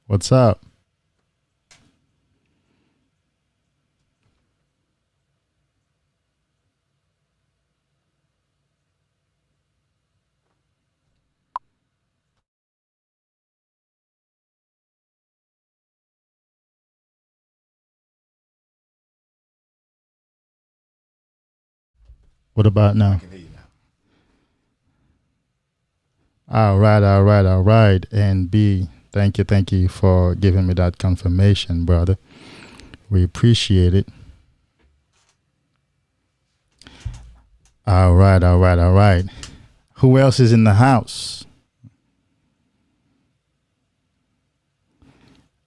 What's up? What about I now? can hear you now. All right, all right, all right. And B, thank you for giving me that confirmation, brother. We appreciate it. All right, all right, all right. Who else is in the house?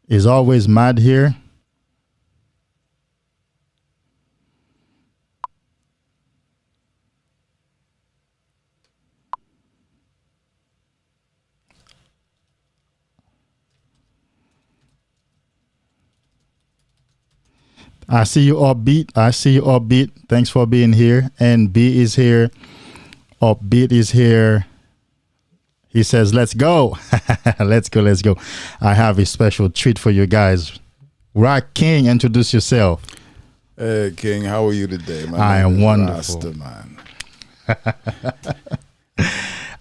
Is always mad here? I see you upbeat. I see you upbeat. Thanks for being here. And B is here. Upbeat is here. He says, let's go. Let's go, let's go. I have a special treat for you guys. Rock King, introduce yourself. Hey, King, how are you today? I am is wonderful. Rasta, man.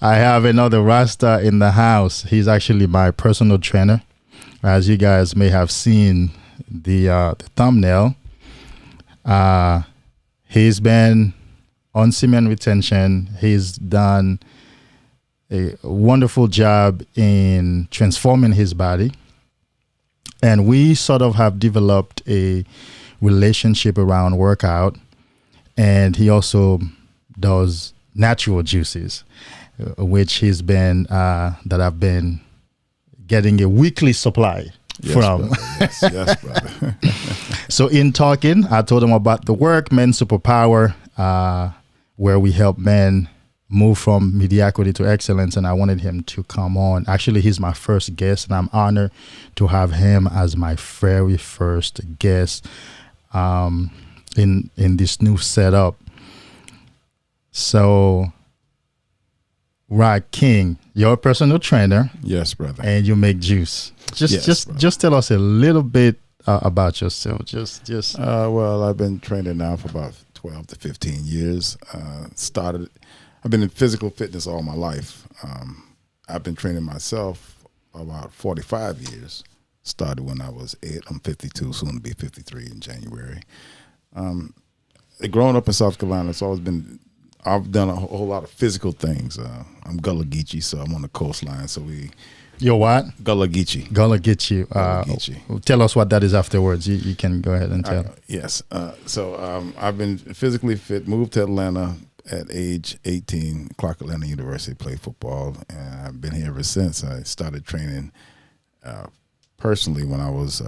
I have another Rasta in the house. He's actually my personal trainer. As you guys may have seen the thumbnail, he's been on semen retention. He's done a wonderful job in transforming his body. And we sort of have developed a relationship around workout. And he also does natural juices, which he's been, that I've been getting a weekly supply from. Brother. Yes, brother. So in talking, I told him about the work, Men's SuperPower, where we help men move from mediocrity to excellence. And I wanted him to come on. Actually, he's my first guest, and I'm honored to have him as my very first guest in this new setup. So, Rock King, you're a personal trainer. Yes, brother. And you make juice. Just tell us a little bit about yourself. Well, I've been training now for about 12 to 15 years. I've been in physical fitness all my life. I've been training myself about 45 years. Started when I was 8. I'm 52, soon to be 53 in January. Growing up in South Carolina, I've done a whole lot of physical things. I'm Gullah Geechee, so I'm on the coastline. So You're what? Gullah Geechee. Gullah Geechee. Gullah Geechee. Tell us what that is afterwards. You can go ahead and tell. Yes. So I've been physically fit, moved to Atlanta at age 18, Clark Atlanta University, played football, and I've been here ever since. I started training personally when I was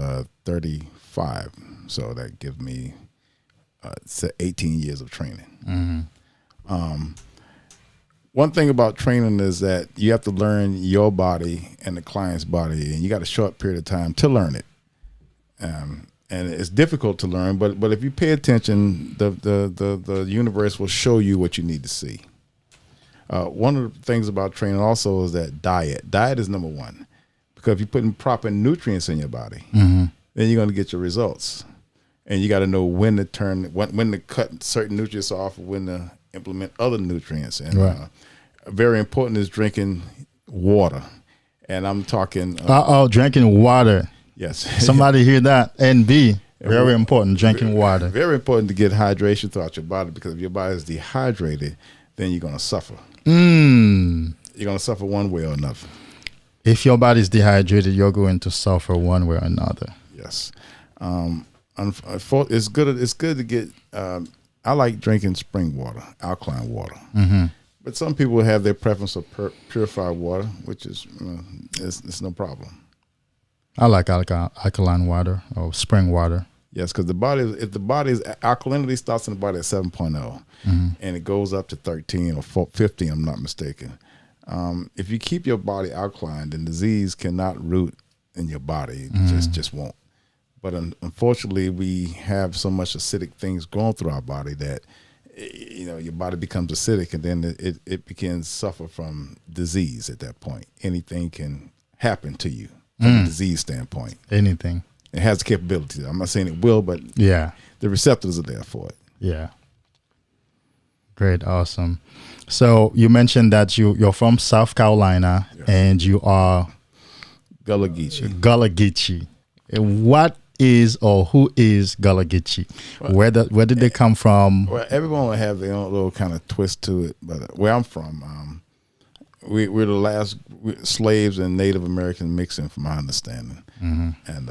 35. So that gives me 18 years of training. Mm-hmm. One thing about training is that you have to learn your body and the client's body, and you got a short period of time to learn it. And it's difficult to learn, but if you pay attention, the universe will show you what you need to see. One of the things about training also is that diet is number one, because if you're putting proper nutrients in your body, Mm-hmm. then you're going to get your results. And you got to know when to cut certain nutrients off, when to implement other nutrients. And Right. Very important is drinking water. And I'm talking drinking water. yes. Somebody hear that? And B, very important, drinking water. Very important to get hydration throughout your body, because if your body is dehydrated, then you're going to suffer. You're going to suffer one way or another. If your body's dehydrated, you're going to suffer one way or another. Yes. It's good to get, I like drinking spring water, alkaline water. Mm-hmm. But some people have their preference of purified water, which is it's no problem. I like alkaline water or spring water. Yes, because if the body's alkalinity starts in the body at 7.0, Mm-hmm. and it goes up to 13 or 15, I'm not mistaken. If you keep your body alkaline, then disease cannot root in your body. It just won't. But unfortunately, we have so much acidic things going through our body that your body becomes acidic, and then it begins to suffer from disease at that point. Anything can happen to you. from a disease standpoint. Anything. It has the capability. I'm not saying it will, but yeah, the receptors are there for it. Yeah. Great. Awesome. So you mentioned that you're from South Carolina and you are Gullah Geechee. Gullah Geechee. What is or who is Gullah Geechee? Well, where did they come from? Well, everyone will have their own little kind of twist to it, but where I'm from, we're the last slaves and Native Americans mixing, from my understanding, and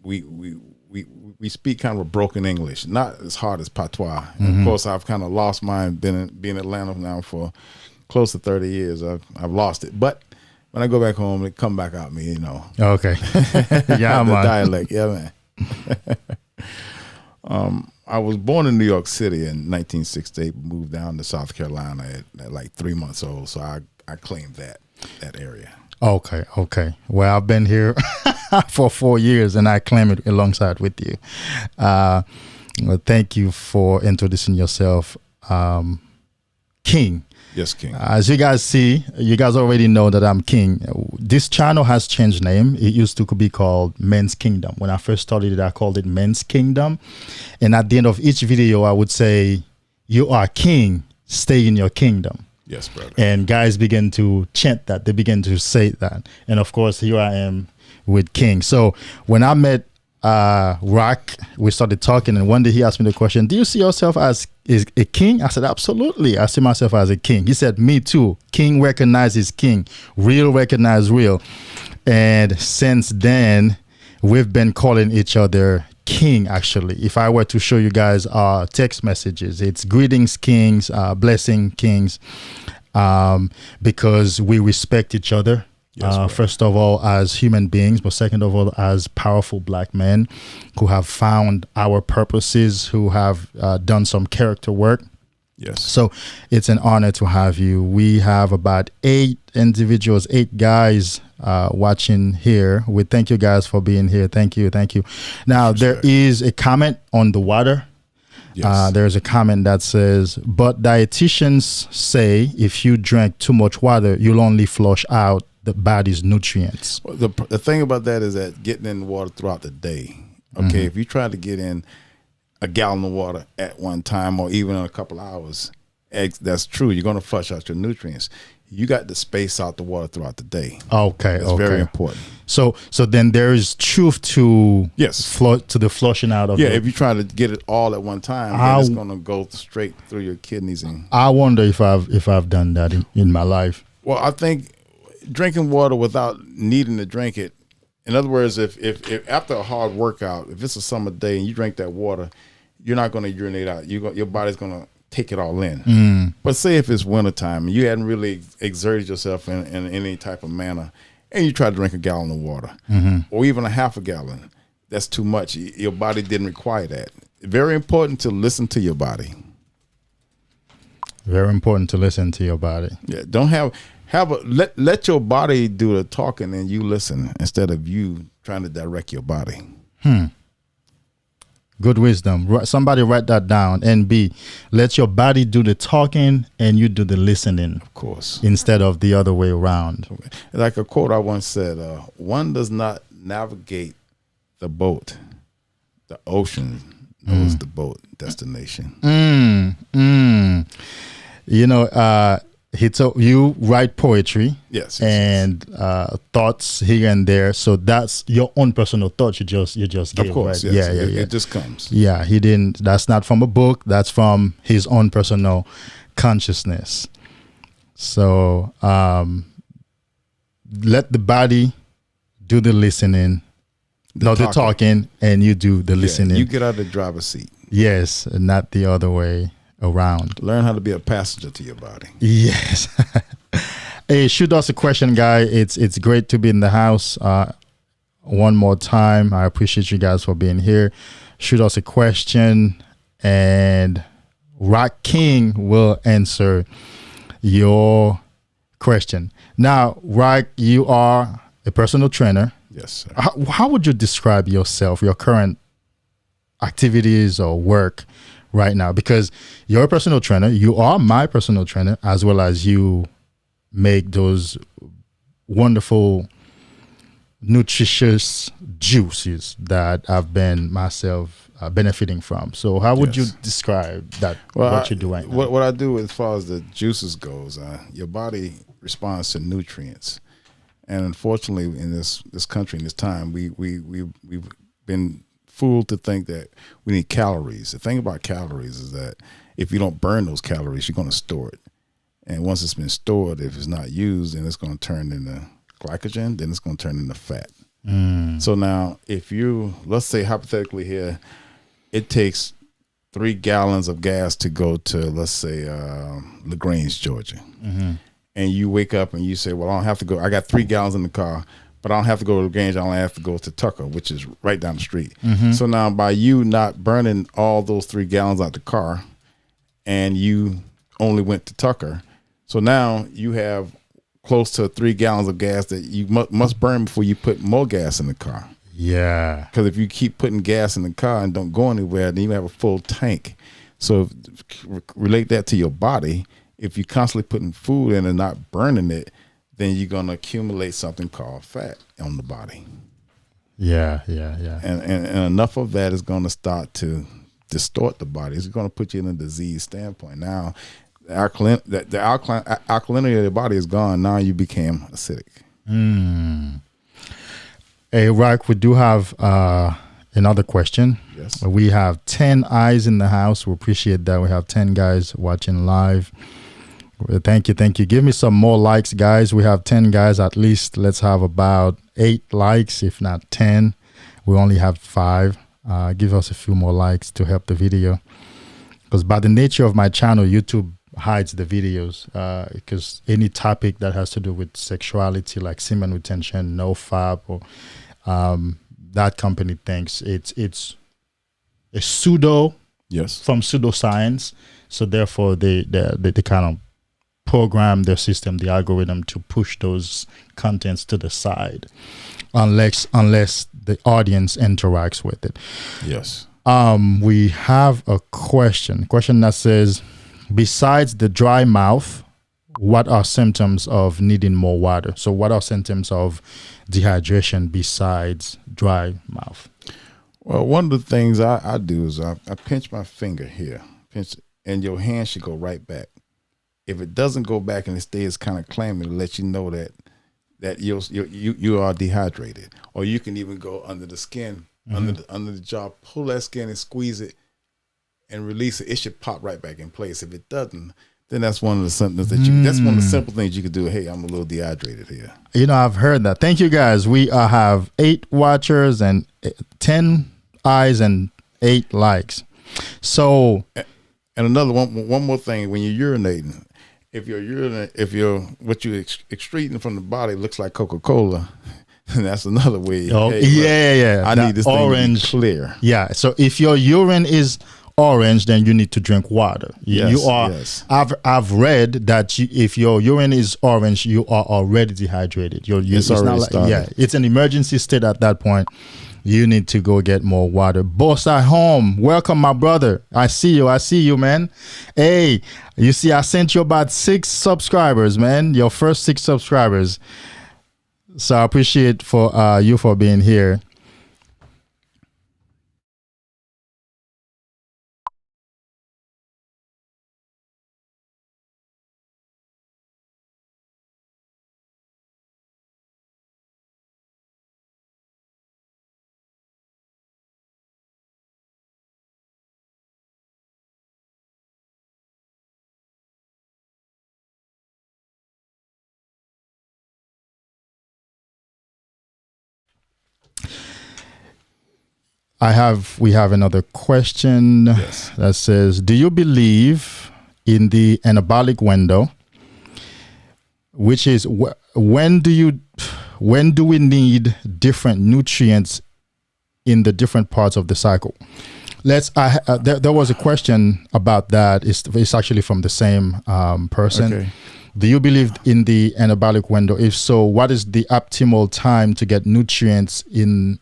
we speak kind of a broken English, not as hard as patois. And of course, I've kind of lost mine. Being in Atlanta now for close to 30 years, I've lost it. But when I go back home, it come back out me, you know. Okay. Yeah, the dialect, yeah, man. I was born in New York City in 1968. Moved down to South Carolina at like 3 months old, so I claimed that area. Okay. Well, I've been here for 4 years, and I claim it alongside with you. Well, thank you for introducing yourself, King. Yes, King. As you guys see, you guys already know that I'm King. This channel has changed name. It used to be called Menskindgom. When I first started it, I called it Menskindgom. And at the end of each video, I would say, "You are king, stay in your kingdom." Yes, brother. And guys begin to chant that. They begin to say that. And of course, here I am with King. So when I met Rock, we started talking, and one day he asked me the question, "Do you see yourself as a king?" I said, "Absolutely. I see myself as a king." He said, "Me too. King recognizes king. Real recognize real." And since then, we've been calling each other King, actually. If I were to show you guys our text messages, it's greetings, kings, blessing, kings, because we respect each other. Yes, first of all, as human beings, but second of all, as powerful black men who have found our purposes, who have done some character work. Yes. So it's an honor to have you. We have about 8 individuals, 8 guys watching here. We thank you guys for being here. Thank you. Now, there is a comment on the water. Yes. There's a comment that says, "But dietitians say if you drink too much water, you'll only flush out the body's nutrients." Well, the thing about that is that getting in the water throughout the day. Okay, if you try to get in a gallon of water at one time or even in a couple hours, that's true. You're going to flush out your nutrients. You got to space out the water throughout the day. Okay, that's very important. So then there is truth to to the flushing out of if you try to get it all at one time, then it's going to go straight through your kidneys. And I wonder if I've done that in my life. Well, I think drinking water without needing to drink it. In other words, if after a hard workout, if it's a summer day and you drink that water, you're not going to urinate out. Your body's going to take it all in. But say if it's wintertime and you hadn't really exerted yourself in any type of manner, and you try to drink a gallon of water or even a half a gallon, that's too much. Your body didn't require that. Very important to listen to your body. Very important to listen to your body. Yeah, don't let your body do the talking and you listen instead of you trying to direct your body. Good wisdom. Somebody write that down. NB, let your body do the talking and you do the listening. Of course. Instead of the other way around. Like a quote I once said, one does not navigate the boat. The ocean knows the boat destination. You know, he told you write poetry, yes, and thoughts here and there. So that's your own personal thoughts. You just gave, of course, right? Yes. Yeah. It just comes. Yeah, he didn't. That's not from a book. That's from his own personal consciousness. So let the body do the listening, the talking, and you do the listening. You get out of the driver's seat. Yes, not the other way around. Learn how to be a passenger to your body. Yes. Hey, shoot us a question, guy. It's great to be in the house. One more time, I appreciate you guys for being here. Shoot us a question, and Rock King will answer your question. Now, Rock, you are a personal trainer. Yes, sir. How would you describe yourself, your current activities or work right now? Because you're a personal trainer, you are my personal trainer, as well as you make those wonderful nutritious juices that I've been myself benefiting from. So how would you describe that? What you do right now? What I do as far as the juices goes, your body responds to nutrients, and unfortunately, in this country, in this time, we've been fooled to think that we need calories. The thing about calories is that if you don't burn those calories, you're going to store it, and once it's been stored, if it's not used, then it's going to turn into glycogen, then it's going to turn into fat. So now, if let's say hypothetically here, it takes 3 gallons of gas to go to, let's say, LaGrange, Georgia. And you wake up and you say, well, I don't have to go. I got 3 gallons in the car, but I don't have to go to LaGrange. I only have to go to Tucker, which is right down the street. So now by you not burning all those 3 gallons out the car and you only went to Tucker, so now you have close to 3 gallons of gas that you must burn before you put more gas in the car. Yeah. Because if you keep putting gas in the car and don't go anywhere, then you have a full tank. So relate that to your body. If you're constantly putting food in and not burning it, then you're going to accumulate something called fat on the body. Yeah. And enough of that is going to start to distort the body. It's going to put you in a disease standpoint. Now, the alkalinity of the body is gone. Now you became acidic. Hey, Rock, we do have another question. Yes. We have 10 eyes in the house. We appreciate that. We have 10 guys watching live. Thank you. Give me some more likes, guys. We have 10 guys at least. Let's have about 8 likes, if not 10. We only have 5. Give us a few more likes to help the video. Because by the nature of my channel, YouTube hides the videos because any topic that has to do with sexuality, like semen retention, no FAPP, or that company thinks it's a pseudo from pseudoscience. So therefore, they kind of program their system, the algorithm, to push those contents to the side, unless the audience interacts with it. Yes. We have a question that says, besides the dry mouth, what are symptoms of needing more water? So what are symptoms of dehydration besides dry mouth? Well, one of the things I do is I pinch my finger here, and your hand should go right back. If it doesn't go back and it stays kind of clammy, it'll let you know that you are dehydrated. Or you can even go under the skin, under the jaw, pull that skin and squeeze it and release it. It should pop right back in place. If it doesn't, then that's one of the symptoms that's one of the simple things you could do. Hey, I'm a little dehydrated here. I've heard that. Thank you, guys. We have 8 watchers and 10 eyes and 8 likes. So, and another one more thing, when you're urinating, if what you're excreting from the body looks like Coca-Cola, that's another way. Oh, hey, I need this orange thing to be clear. Yeah. So if your urine is orange, then you need to drink water. Yes. I've read that if your urine is orange, you are already dehydrated. It's already started. It's an emergency state at that point. You need to go get more water. Boss at home, welcome, my brother. I see you, man. Hey, you see, I sent you about 6 subscribers, man. Your first 6 subscribers. So I appreciate for you for being here. We have another question that says, do you believe in the anabolic window, which is when do we need different nutrients in the different parts of the cycle? There was a question about that. It's actually from the same person. Okay. Do you believe in the anabolic window? If so, what is the optimal time to get nutrients in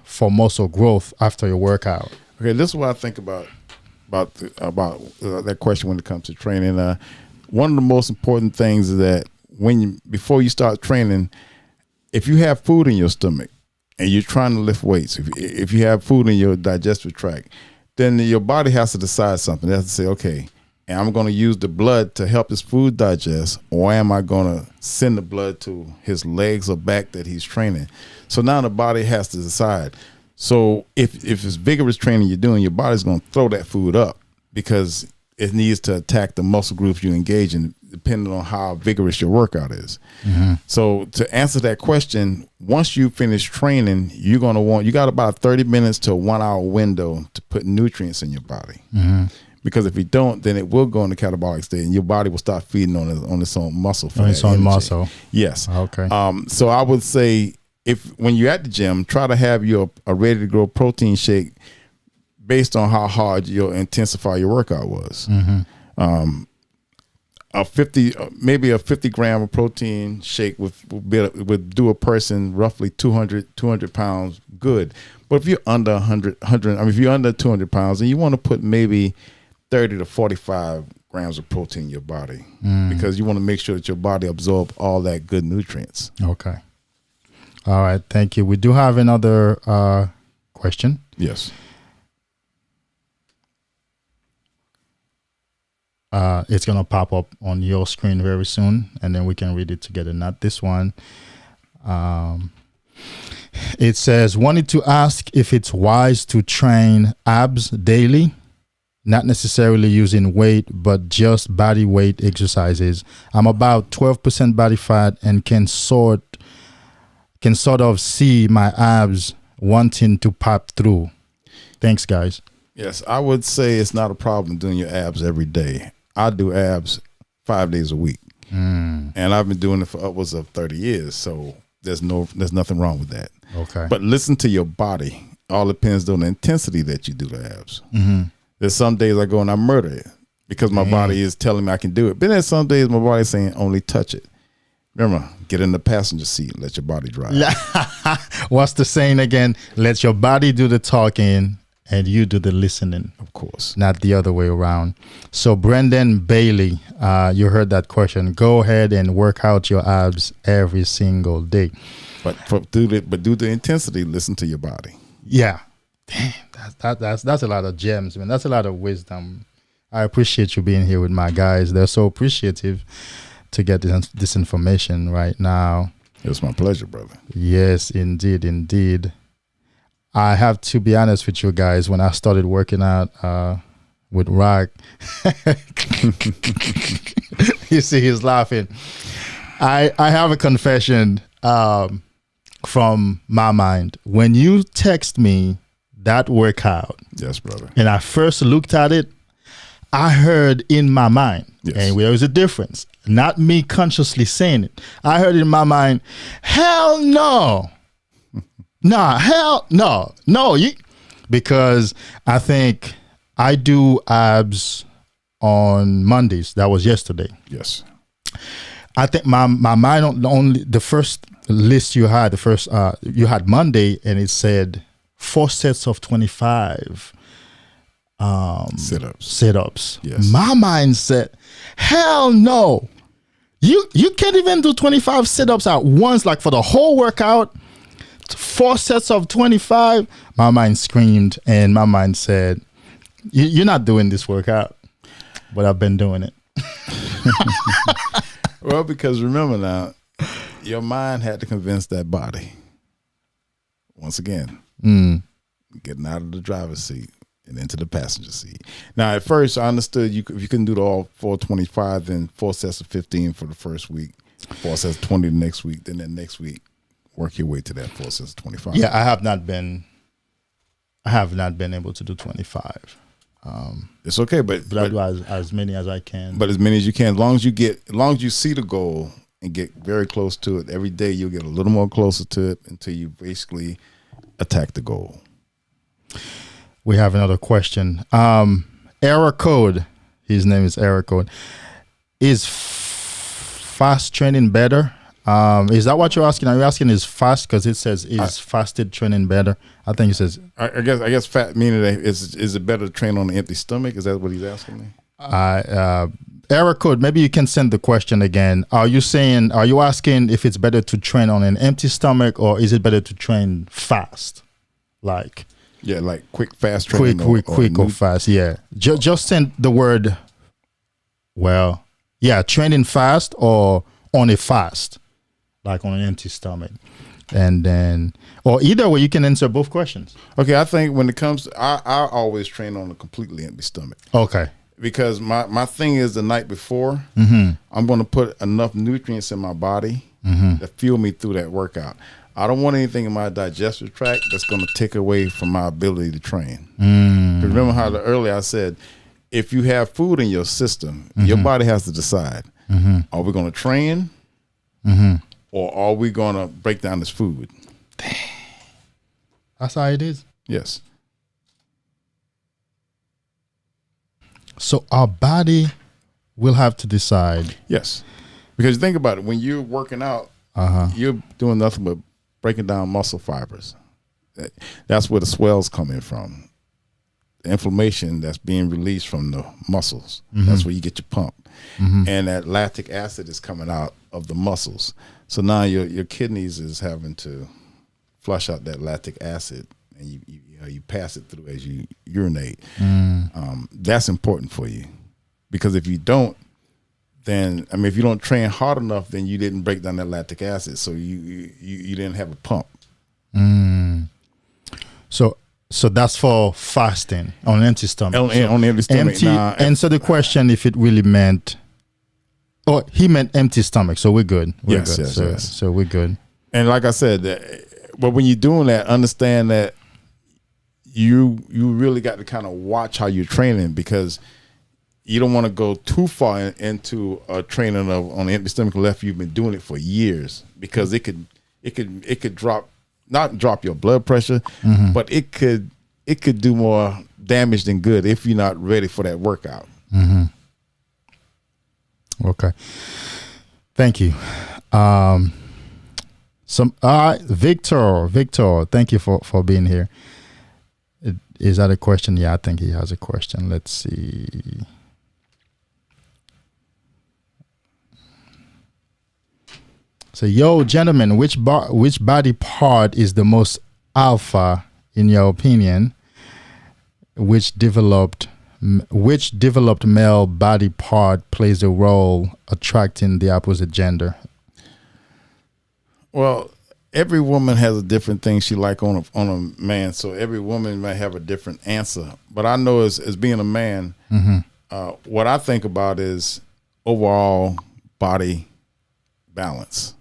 for muscle growth after your workout? Okay, this is what I think about that question when it comes to training. One of the most important things is that before you start training, if you have food in your stomach and you're trying to lift weights, if you have food in your digestive tract, then your body has to decide something. It has to say, okay, am I going to use the blood to help his food digest, or am I going to send the blood to his legs or back that he's training? So now the body has to decide. So if it's vigorous training you're doing, your body's going to throw that food up because it needs to attack the muscle groups you engage in, depending on how vigorous your workout is. Mm-hmm. So to answer that question, once you finish training, you got about 30 minutes to a 1 hour window to put nutrients in your body. Mm-hmm. Because if you don't, then it will go into catabolic state, and your body will start feeding on its own muscle. On its own muscle. Yes. Okay. So I would say, when you're at the gym, try to have a ready to go protein shake based on how hard you'll intensify your workout was. Mm-hmm. Maybe a 50 gram of protein shake would do a person roughly 200 pounds good. But if you're under 100, if you're under 200 pounds, and you want to put maybe 30 to 45 grams of protein in your body, because you want to make sure that your body absorbs all that good nutrients. Okay. All right. Thank you. We do have another question. Yes. It's going to pop up on your screen very soon, and then we can read it together. Not this one. It says, wanted to ask if it's wise to train abs daily, not necessarily using weight, but just body weight exercises. I'm about 12% body fat and can sort of see my abs wanting to pop through. Thanks, guys. Yes, I would say it's not a problem doing your abs every day. I do abs 5 days a week, and I've been doing it for upwards of 30 years. So there's nothing wrong with that. Okay. But listen to your body. All depends on the intensity that you do the abs. Mm-hmm. There's some days I go and I murder it because my body is telling me I can do it. But there's some days my body's saying only touch it. Remember, get in the passenger seat, let your body drive. What's the saying again? Let your body do the talking and you do the listening. Of course. Not the other way around. So Brendan Bailey, you heard that question. Go ahead and work out your abs every single day. But do the intensity, listen to your body. Yeah. Damn, that's a lot of gems, man. That's a lot of wisdom. I appreciate you being here with my guys. They're so appreciative to get this information right now. It's my pleasure, brother. Yes, indeed. I have to be honest with you guys. When I started working out with Rock, you see he's laughing. I have a confession from my mind. When you text me that workout, yes, brother, and I first looked at it, I heard in my mind, yes, and there was a difference. Not me consciously saying it. I heard in my mind, hell no. Nah, hell no. Because I think I do abs on Mondays. That was yesterday. Yes. I think my mind only the first list you had, you had Monday, and it said 4 sets of 25 sit-ups. Yes. My mind said, hell no. You can't even do 25 sit-ups at once, like for the whole workout. 4 sets of 25. My mind screamed, and my mind said, you're not doing this workout. But I've been doing it. Well, because remember now, your mind had to convince that body. Once again, getting out of the driver's seat and into the passenger seat. Now, at first, I understood if you couldn't do all 425, then 4 sets of 15 for the first week, 4 sets of 20 the next week, then the next week, work your way to that 4 sets of 25. Yeah, I have not been able to do 25. It's okay, but I do as many as I can. But as many as you can, as long as you see the goal and get very close to it, every day you'll get a little more closer to it until you basically attack the goal. We have another question. Error Code. His name is Error Code. Is fast training better? Is that what you're asking? Are you asking is fast? Because it says is fasted training better? I think it says. I guess fat meaning that is it better to train on an empty stomach? Is that what he's asking me? error code, maybe you can send the question again. Are you asking if it's better to train on an empty stomach, or is it better to train fast? Like quick, fast training. Quick or fast. Yeah. Just send the word, training fast or on a fast, like on an empty stomach. And then, or either way, you can answer both questions. Okay. I think when it comes to, I always train on a completely empty stomach. Okay. Because my thing is the night before, I'm going to put enough nutrients in my body to fuel me through that workout. I don't want anything in my digestive tract that's going to take away from my ability to train. Remember how earlier I said, if you have food in your system, your body has to decide, are we going to train or are we going to break down this food? That's how it is. Yes. So our body will have to decide. Yes. Because think about it. When you're working out, you're doing nothing but breaking down muscle fibers. That's where the swell's coming from. The inflammation that's being released from the muscles. That's where you get your pump. And that lactic acid is coming out of the muscles. So now your kidneys is having to flush out that lactic acid, and you pass it through as you urinate. That's important for you, because if you don't, then if you don't train hard enough, then you didn't break down that lactic acid, so you didn't have a pump. So that's for fasting on an empty stomach. On the empty stomach. Answer the question if it really meant. Oh, he meant empty stomach, so we're good. Yes. So we're good. And like I said, but when you're doing that, understand that you really got to kind of watch how you're training, because you don't want to go too far into a training on the empty stomach unless you've been doing it for years, because it could not drop your blood pressure, but it could do more damage than good if you're not ready for that workout. Okay. Thank you. Victor, thank you for being here. Is that a question? Yeah, I think he has a question. Let's see. So, yo, gentlemen, which body part is the most alpha in your opinion? Which developed male body part plays a role attracting the opposite gender? Well, every woman has a different thing she like on a man, so every woman might have a different answer. But I know as being a man, what I think about is overall body balance.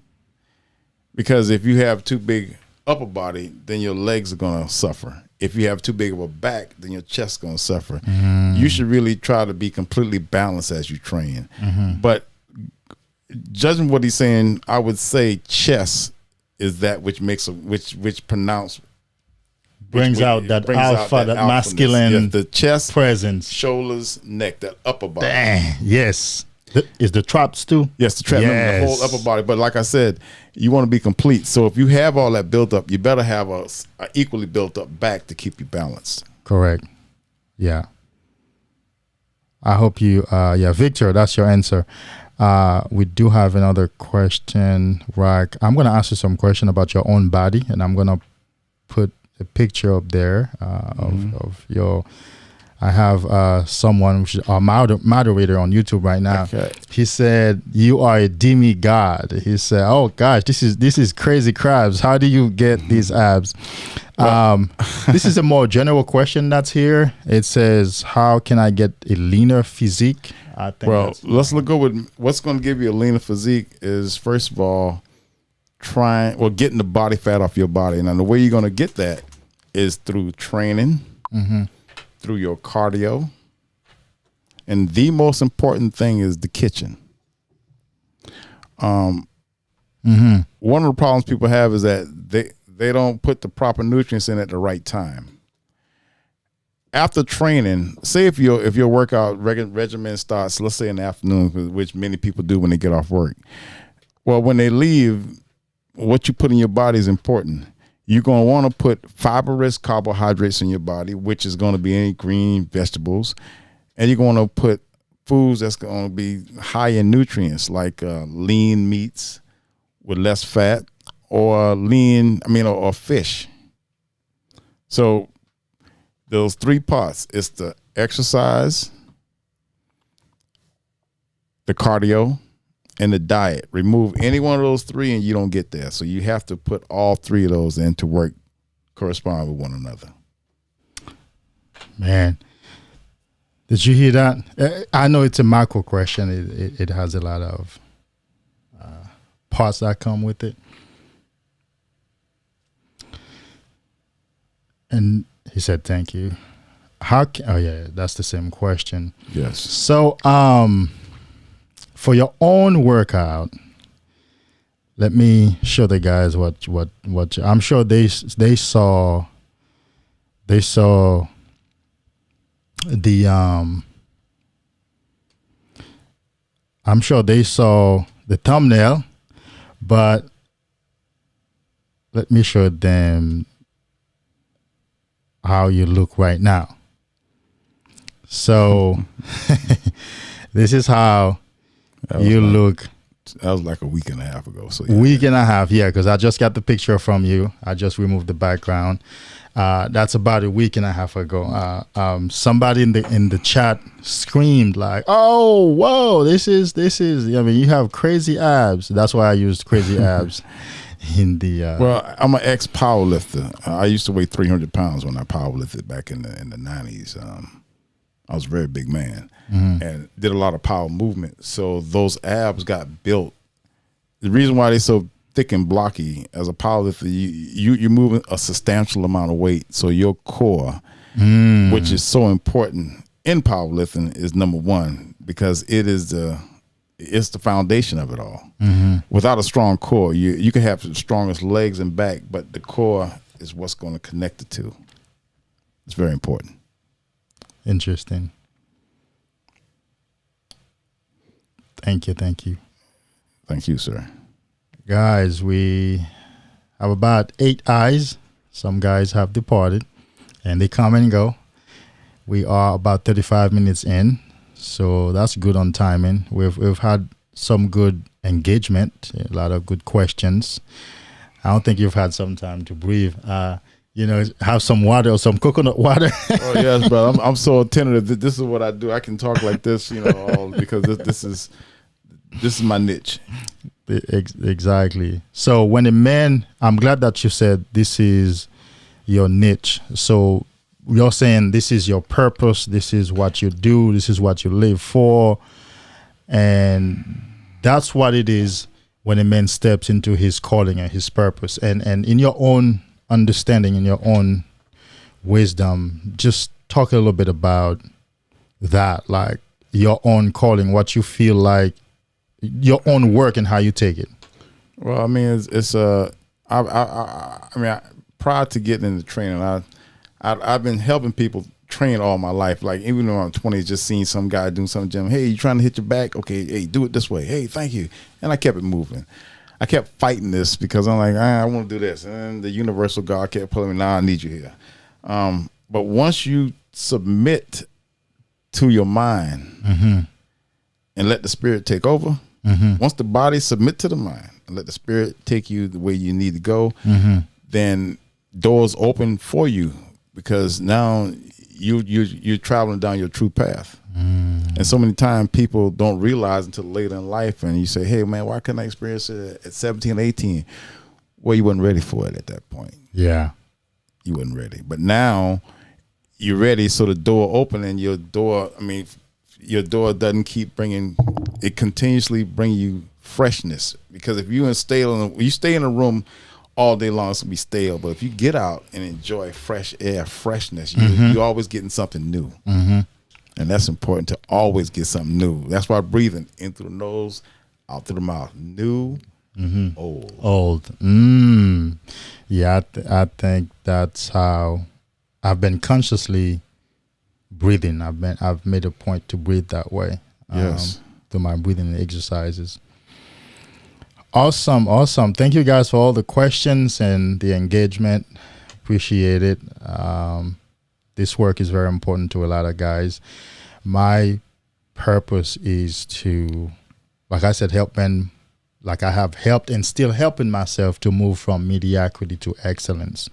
Because if you have too big upper body, then your legs are going to suffer. If you have too big of a back, then your chest's going to suffer. You should really try to be completely balanced as you train. But judging what he's saying, I would say chest is that which makes which brings out that masculine, the chest, presence, shoulders, neck, that upper body. Dang, yes. Is the traps too? Yes, the trap, the whole upper body. But like I said, you want to be complete. So if you have all that built up, you better have a equally built up back to keep you balanced. Correct. Yeah. I hope you, Victor, that's your answer. We do have another question, Rag. I'm going to ask you some question about your own body, and I'm going to put a picture up there of your. I have someone, which is a moderator on YouTube right now. Okay. He said, "You are a demigod." He said, "Oh gosh, this is crazy crabs. How do you get these abs?" This is a more general question that's here. It says, "How can I get a leaner physique?" I think. Let's go with what's going to give you a leaner physique is, first of all, getting the body fat off your body. Now, the way you're going to get that is through training. Through your cardio, and the most important thing is the kitchen. One of the problems people have is that they don't put the proper nutrients in at the right time. After training, say if your workout regimen starts, let's say in the afternoon, which many people do when they get off work. Well, when they leave, what you put in your body is important. You're going to want to put fibrous carbohydrates in your body, which is going to be any green vegetables. And you're going to put foods that's going to be high in nutrients, like lean meats with less fat, or or fish. So those 3 parts, it's the exercise, the cardio, and the diet. Remove any one of those 3 and you don't get there. So you have to put all 3 of those in to work, correspond with one another. Man, did you hear that? I know it's a macro question. It has a lot of parts that come with it. And he said, thank you. Oh yeah, that's the same question. Yes. So, for your own workout, let me show the guys what I'm sure they saw the I'm sure they saw the thumbnail, but let me show them how you look right now. So this is how you look. That was like a week and a half ago. So week and a half, yeah, because I just got the picture from you. I just removed the background. That's about a week and a half ago. Somebody in the chat screamed like, "Oh, whoa! This is. I mean, you have crazy abs." That's why I used crazy abs in the. Well, I'm an ex powerlifter. I used to weigh 300 pounds when I powerlifted back in the 90s. I was a very big man and did a lot of power movement. So those abs got built. The reason why they're so thick and blocky, as a powerlifter, you're moving a substantial amount of weight. So your core, which is so important in powerlifting, is number one, because it's the foundation of it all. Without a strong core, you can have the strongest legs and back, but the core is what's going to connect the two. It's very important. Interesting. Thank you. Thank you, sir. Guys, we have about 8 eyes. Some guys have departed and they come and go. We are about 35 minutes in, so that's good on timing. We've had some good engagement, a lot of good questions. I don't think you've had some time to breathe. Have some water or some coconut water. Oh yes, but I'm so attentive. This is what I do. I can talk like this, because this is my niche. Exactly. So when a man, I'm glad that you said this is your niche. So you're saying this is your purpose. This is what you do. This is what you live for. And that's what it is when a man steps into his calling and his purpose. And in your own understanding, in your own wisdom, just talk a little bit about that, like your own calling, what you feel like, your own work and how you take it. Well, I mean, prior to getting into training, I've been helping people train all my life. Like even when I'm 20, just seeing some guy doing something, gym. Hey, you trying to hit your back? Okay, hey, do it this way. Hey, thank you. And I kept it moving. I kept fighting this because I'm like, I want to do this. And the universal God kept pulling me, nah, I need you here. But once you submit to your mind and let the spirit take over, once the body submit to the mind and let the spirit take you the way you need to go, then doors open for you, because now you're traveling down your true path. And so many times people don't realize until later in life, and you say, hey man, why couldn't I experience it at 17, 18? Well, you wasn't ready for it at that point. Yeah. You wasn't ready. But now you're ready, so the door open, and your door doesn't keep bringing, it continuously bring you freshness. Because if you stay in a room all day long, it's gonna be stale. But if you get out and enjoy fresh air, freshness, you're always getting something new. And that's important, to always get something new. That's why breathing in through the nose, out through the mouth. New, old. Yeah, I think that's how I've been consciously breathing. I've made a point to breathe that way. Yes. Through my breathing exercises. Awesome. Thank you guys for all the questions and the engagement. Appreciate it. This work is very important to a lot of guys. My purpose is to, like I said, help men, like I have helped and still helping myself to move from mediocrity to excellence.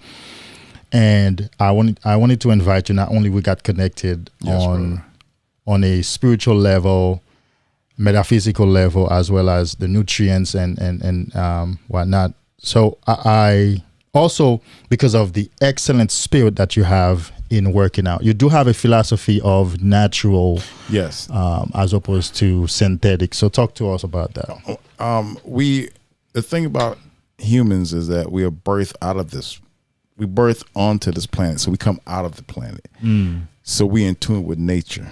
And I wanted to invite you. Not only we got connected on a spiritual level, metaphysical level, as well as the nutrients and whatnot. So I also, because of the excellent spirit that you have in working out, you do have a philosophy of natural, yes, as opposed to synthetic. So talk to us about that. The thing about humans is that we are birthed out of this. We birth onto this planet, so we come out of the planet. So we in tune with nature.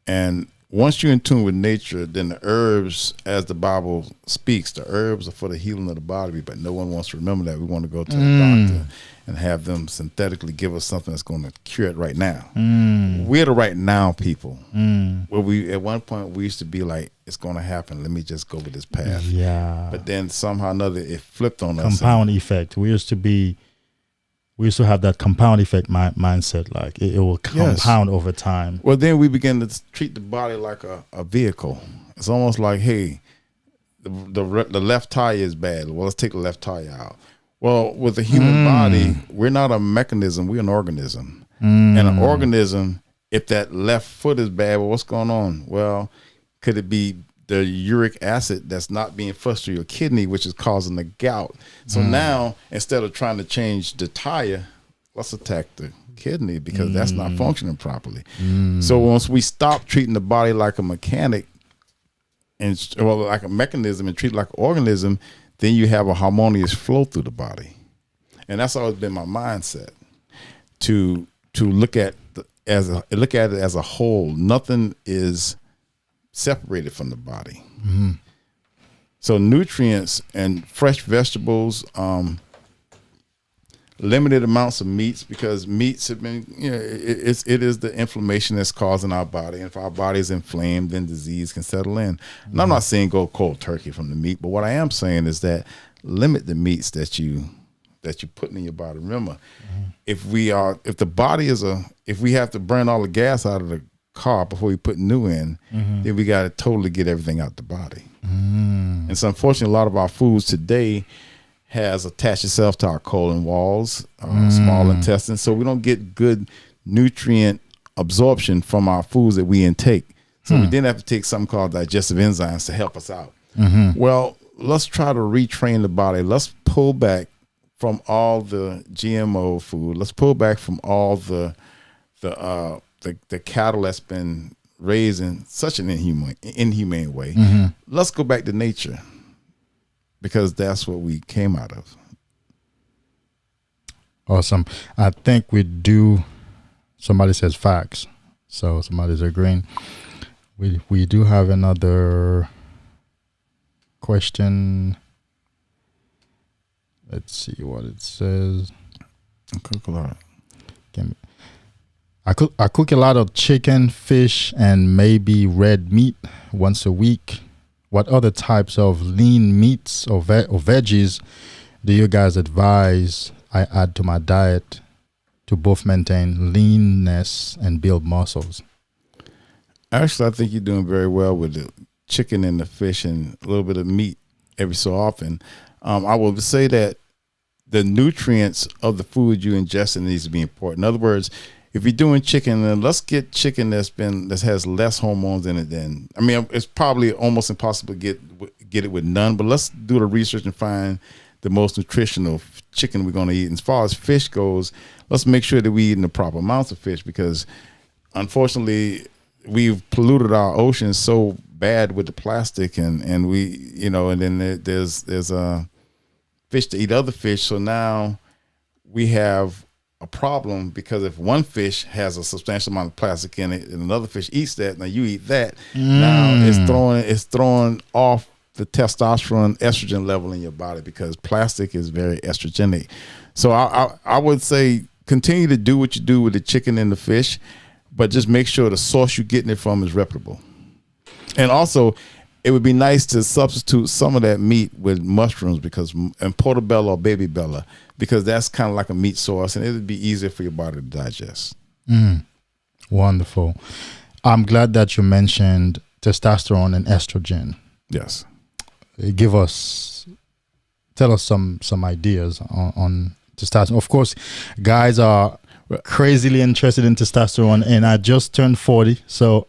And once you're in tune with nature, then the herbs, as the Bible speaks, the herbs are for the healing of the body, but no one wants to remember that. We want to go to the doctor and have them synthetically give us something that's going to cure it right now. We're the right now people. Where we, at one point, we used to be like, it's going to happen. Let me just go with this path. Yeah. But then somehow or another, it flipped on us. Compound effect. We used to have that compound effect mindset, like it will compound over time. Well, then we begin to treat the body like a vehicle. It's almost like, hey, the left tire is bad. Well, let's take the left tire out. Well, with the human body, we're not a mechanism. We're an organism. And an organism, if that left foot is bad, well, what's going on? Well, could it be the uric acid that's not being flushed through your kidney, which is causing the gout? So now, instead of trying to change the tire, let's attack the kidney because that's not functioning properly. So once we stop treating the body like a mechanic and like a mechanism and treat it like an organism, then you have a harmonious flow through the body. And that's always been my mindset, to look at it as a whole. Nothing is separated from the body. So nutrients and fresh vegetables, limited amounts of meats, because meats have been, it is the inflammation that's causing our body. And if our body is inflamed, then disease can settle in. And I'm not saying go cold turkey from the meat, but what I am saying is that limit the meats that you're putting in your body. Remember, if we have to burn all the gas out of the car before we put new in, then we got to totally get everything out the body. And so unfortunately, a lot of our foods today has attached itself to our colon walls, small intestine, so we don't get good nutrient absorption from our foods that we intake. So we then have to take something called digestive enzymes to help us out. Well, let's try to retrain the body. Let's pull back from all the GMO food. Let's pull back from all the cattle that's been raised in such an inhumane way. Let's go back to nature, because that's what we came out of. Awesome. I think we do. Somebody says facts, so somebody's agreeing. We do have another question. Let's see what it says. I cook a lot of chicken, fish, and maybe red meat once a week. What other types of lean meats or veggies do you guys advise I add to my diet to both maintain leanness and build muscles? Actually, I think you're doing very well with the chicken and the fish and a little bit of meat every so often. I will say that the nutrients of the food you ingest needs to be important. In other words, if you're doing chicken, then let's get chicken that has less hormones in it than, it's probably almost impossible to get it with none, but let's do the research and find the most nutritional chicken we're going to eat. And as far as fish goes, let's make sure that we're eating the proper amounts of fish, because unfortunately we've polluted our oceans so bad with the plastic, and we, and then there's fish to eat other fish. So now we have a problem, because if one fish has a substantial amount of plastic in it and another fish eats that, now you eat that, now it's throwing off the testosterone, estrogen level in your body, because plastic is very estrogenic. So I would say continue to do what you do with the chicken and the fish, but just make sure the source you're getting it from is reputable. And also, it would be nice to substitute some of that meat with mushrooms, and portobello or baby bella, because that's kind of like a meat source, and it would be easier for your body to digest. Wonderful. I'm glad that you mentioned testosterone and estrogen. Yes. Tell us some ideas on testosterone. Of course, guys are crazily interested in testosterone, and I just turned 40, so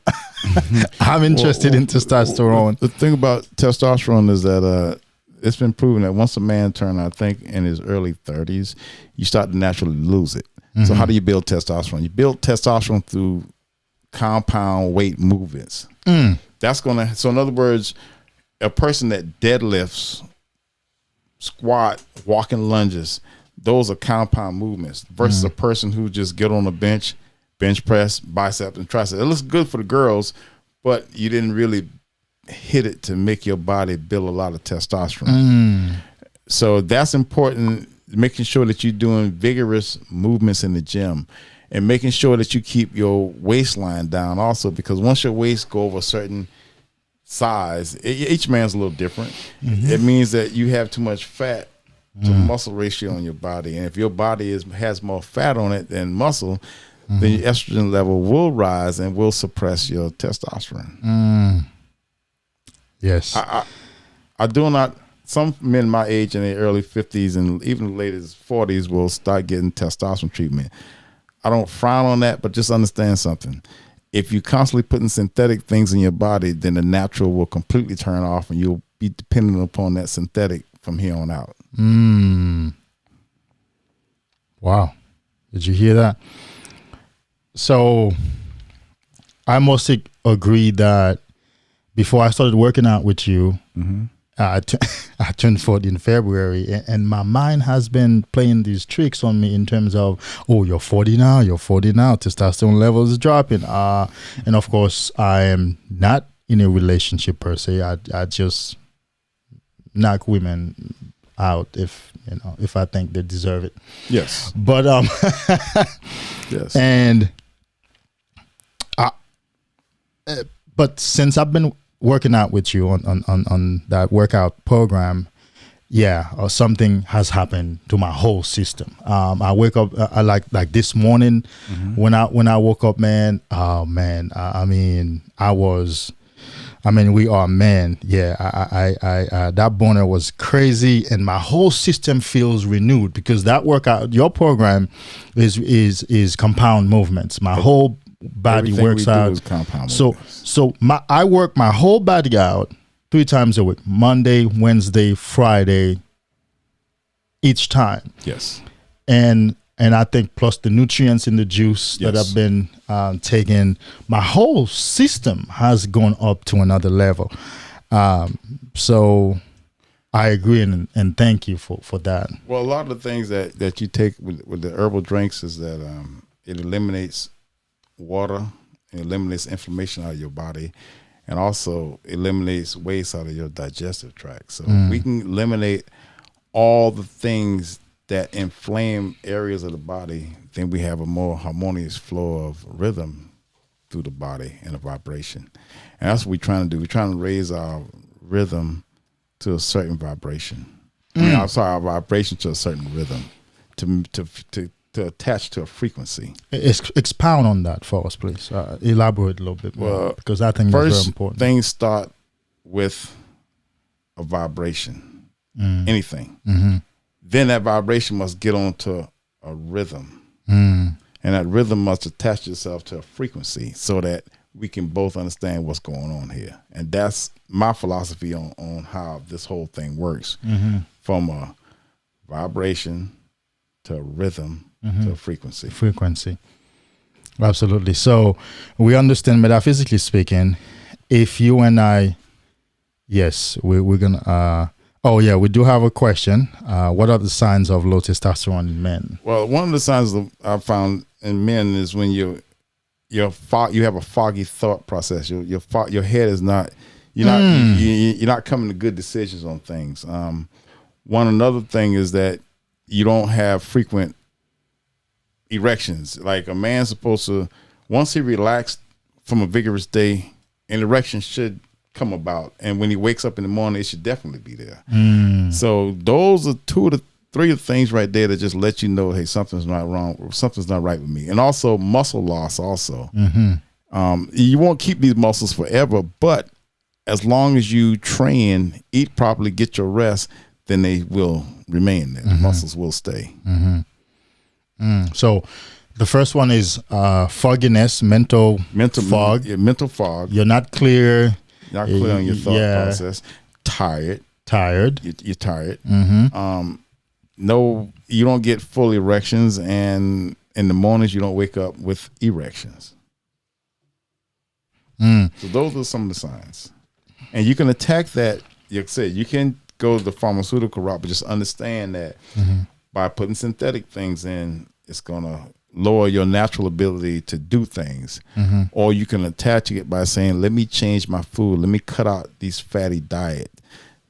I'm interested in testosterone. The thing about testosterone is that it's been proven that once a man turns, I think, in his early 30s, you start to naturally lose it. Mm-hmm. So how do you build testosterone? You build testosterone through compound weight movements. So in other words, a person that deadlifts, squat, walking lunges, those are compound movements versus a person who just get on a bench press, biceps and triceps. It looks good for the girls, but you didn't really hit it to make your body build a lot of testosterone. So that's important, making sure that you're doing vigorous movements in the gym and making sure that you keep your waistline down also, because once your waist go over a certain size, each man's a little different. It means that you have too much fat to muscle ratio in your body, and if your body has more fat on it than muscle, then your estrogen level will rise and will suppress your testosterone. Yes. I do not. Some men my age in their early 50s and even late 40s will start getting testosterone treatment. I don't frown on that, but just understand something. If you're constantly putting synthetic things in your body, then the natural will completely turn off, and you'll be dependent upon that synthetic from here on out. Wow. Did you hear that? So I must agree that before I started working out with you, I turned 40 in February, and my mind has been playing these tricks on me in terms of, oh, you're 40 now, testosterone levels is dropping. And of course, I am not in a relationship per se. I just knock women out if I think they deserve it. Yes. But yes. And but since I've been working out with you on that workout program, something has happened to my whole system. I wake up like this morning when I woke up, man. Oh man, we are men. Yeah, I that boner was crazy, and my whole system feels renewed because that workout, your program, is compound movements. My whole body works out. So I work my whole body out 3 times a week: Monday, Wednesday, Friday, each time. Yes. And I think plus the nutrients in the juice that I've been taking, my whole system has gone up to another level. So I agree and thank you for that. Well, a lot of the things that you take with the herbal drinks is that it eliminates water, it eliminates inflammation out of your body, and also eliminates waste out of your digestive tract. So we can eliminate all the things that inflame areas of the body, then we have a more harmonious flow of rhythm through the body and a vibration. And that's what we're trying to do. We're trying to raise our rhythm to a certain vibration. Our vibration to a certain rhythm to attach to a frequency. Expound on that for us, please. Elaborate a little bit more, because I think that's very important. Things start with a vibration, anything. Then that vibration must get onto a rhythm. And that rhythm must attach itself to a frequency so that we can both understand what's going on here. And that's my philosophy on how this whole thing works. From a vibration to a rhythm to a frequency. Absolutely. So we understand, metaphysically speaking, if you and I, we're going to... we do have a question. What are the signs of low testosterone in men? Well, one of the signs I found in men is when you have a foggy thought process. Your head is not you're not coming to good decisions on things. Another thing is that you don't have frequent erections. Like a man's supposed to, once he relaxed from a vigorous day, an erection should come about, and when he wakes up in the morning, it should definitely be there. So those are 2 to 3 things right there that just let you know, hey, something's not wrong, something's not right with me. And also muscle loss also. You won't keep these muscles forever, but as long as you train, eat properly, get your rest, then they will remain there. The muscles will stay. So the first one is fogginess, mental fog. Yeah, mental fog. You're not clear. Not clear on your thought process. Tired. You're tired. No, you don't get full erections, and in the mornings you don't wake up with erections. So those are some of the signs, and you can attack that. Like I said, you can go the pharmaceutical route, but just understand that by putting synthetic things in, it's gonna lower your natural ability to do things. Or you can attach it by saying, let me change my food, let me cut out these fatty diet,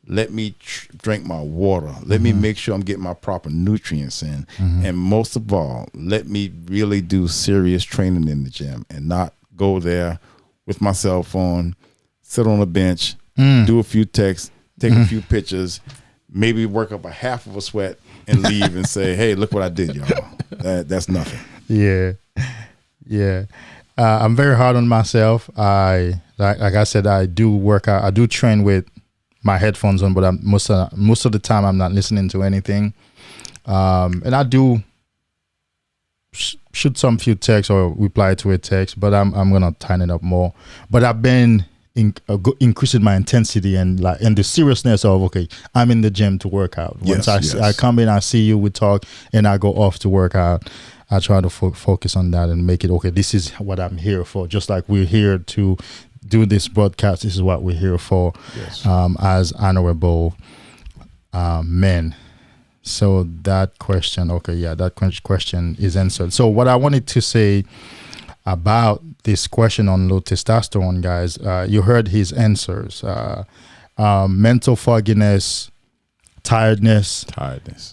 let me drink my water, let me make sure I'm getting my proper nutrients in, and most of all, let me really do serious training in the gym and not go there with my cell phone, sit on a bench, do a few texts, take a few pictures, maybe work up a half of a sweat and leave and say, hey, look what I did, y'all. That's nothing. Yeah. I'm very hard on myself. Like I said, I do work out. I do train with my headphones on, but most of the time I'm not listening to anything. And I do shoot some few texts or reply to a text, but I'm gonna tighten it up more. But I've been increasing my intensity and the seriousness of, okay, I'm in the gym to work out. Once I come in, I see you, we talk, and I go off to work out. I try to focus on that and make it, okay, this is what I'm here for. Just like we're here to do this broadcast, this is what we're here for, as honorable men. So that question, that question is answered. So what I wanted to say about this question on low testosterone, guys, you heard his answers. Mental fogginess, tiredness,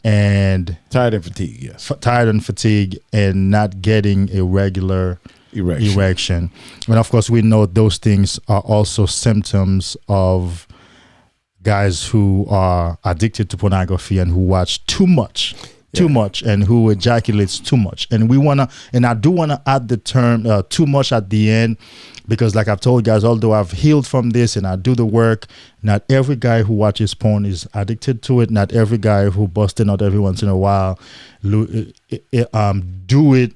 and tired and fatigue. Yes, tired and fatigue, and not getting a regular erection. And of course, we know those things are also symptoms of guys who are addicted to pornography and who watch too much, and who ejaculates too much. And I do wanna add the term too much at the end, because like I've told guys, although I've healed from this and I do the work, not every guy who watches porn is addicted to it. Not every guy who busts out every once in a while do it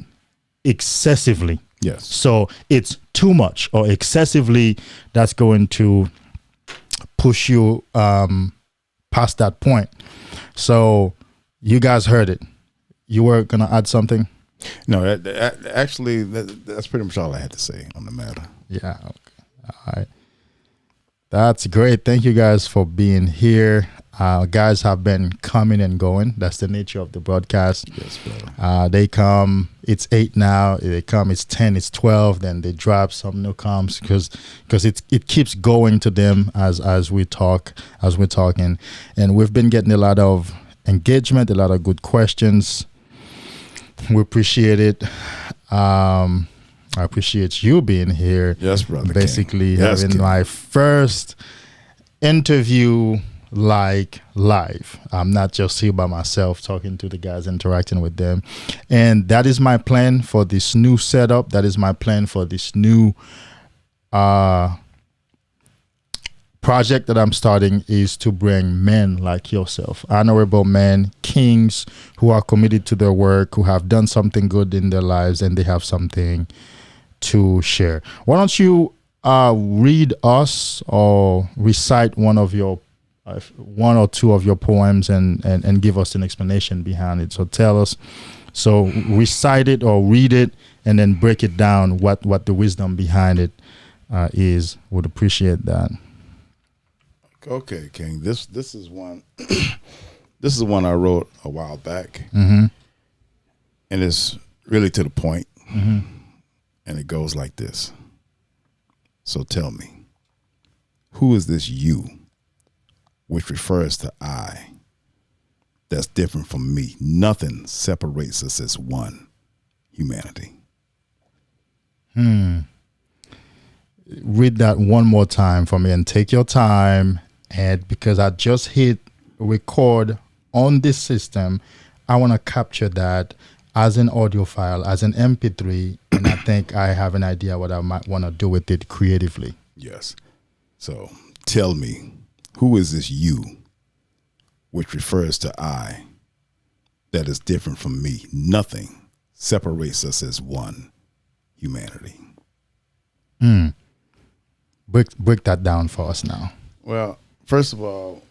excessively. Yes. So it's too much or excessively that's going to push you past that point. So you guys heard it. You were gonna add something? No, that's pretty much all I had to say on the matter. Yeah. Okay. All right. That's great. Thank you guys for being here. Guys have been coming and going. That's the nature of the broadcast. Yes, brother. They come. It's 8 now. They come. It's 10. It's 12. Then they drop. Some new comes because it keeps going to them as we talk, as we're talking, and we've been getting a lot of engagement, a lot of good questions. We appreciate it. I appreciate you being here. Yes, brother. Basically, having my first interview live. I'm not just here by myself talking to the guys, interacting with them. And that is my plan for this new setup. That is my plan for this new project that I'm starting, is to bring men like yourself, honorable men, kings who are committed to their work, who have done something good in their lives, and they have something to share. Why don't you read us or recite one or two of your poems and give us an explanation behind it. So tell us, so recite it or read it and then break it down, what the wisdom behind it is. Would appreciate that. Okay, King. This is one. This is one I wrote a while back, Mm-hmm. and it's really to the point. Mm-hmm. And it goes like this. So tell me, who is this you, which refers to I, that's different from me? Nothing separates us as one, humanity. Read that one more time for me and take your time. And because I just hit record on this system, I want to capture that as an audio file, as an MP3, and I think I have an idea what I might want to do with it creatively. Yes. So tell me, who is this you, which refers to I, that is different from me? Nothing separates us as one humanity. Break that down for us now. Well, first of all,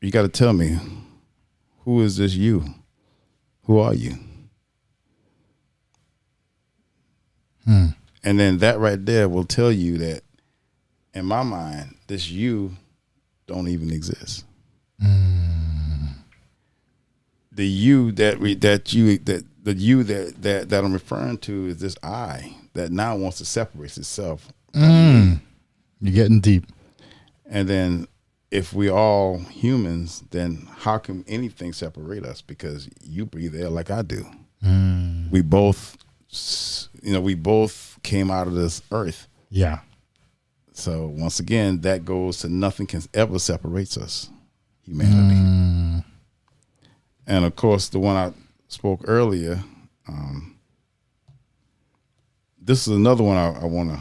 you got to tell me, who is this you? Who are you? And then that right there will tell you that, in my mind, this you don't even exist. The you that I'm referring to is this I that now wants to separate itself. You're getting deep. And then, if we all humans, then how can anything separate us? Because you breathe air like I do. We both, we both came out of this earth. Yeah. So once again, that goes to nothing can ever separate us, humanity. And of course, the one I spoke earlier, this is another one I want to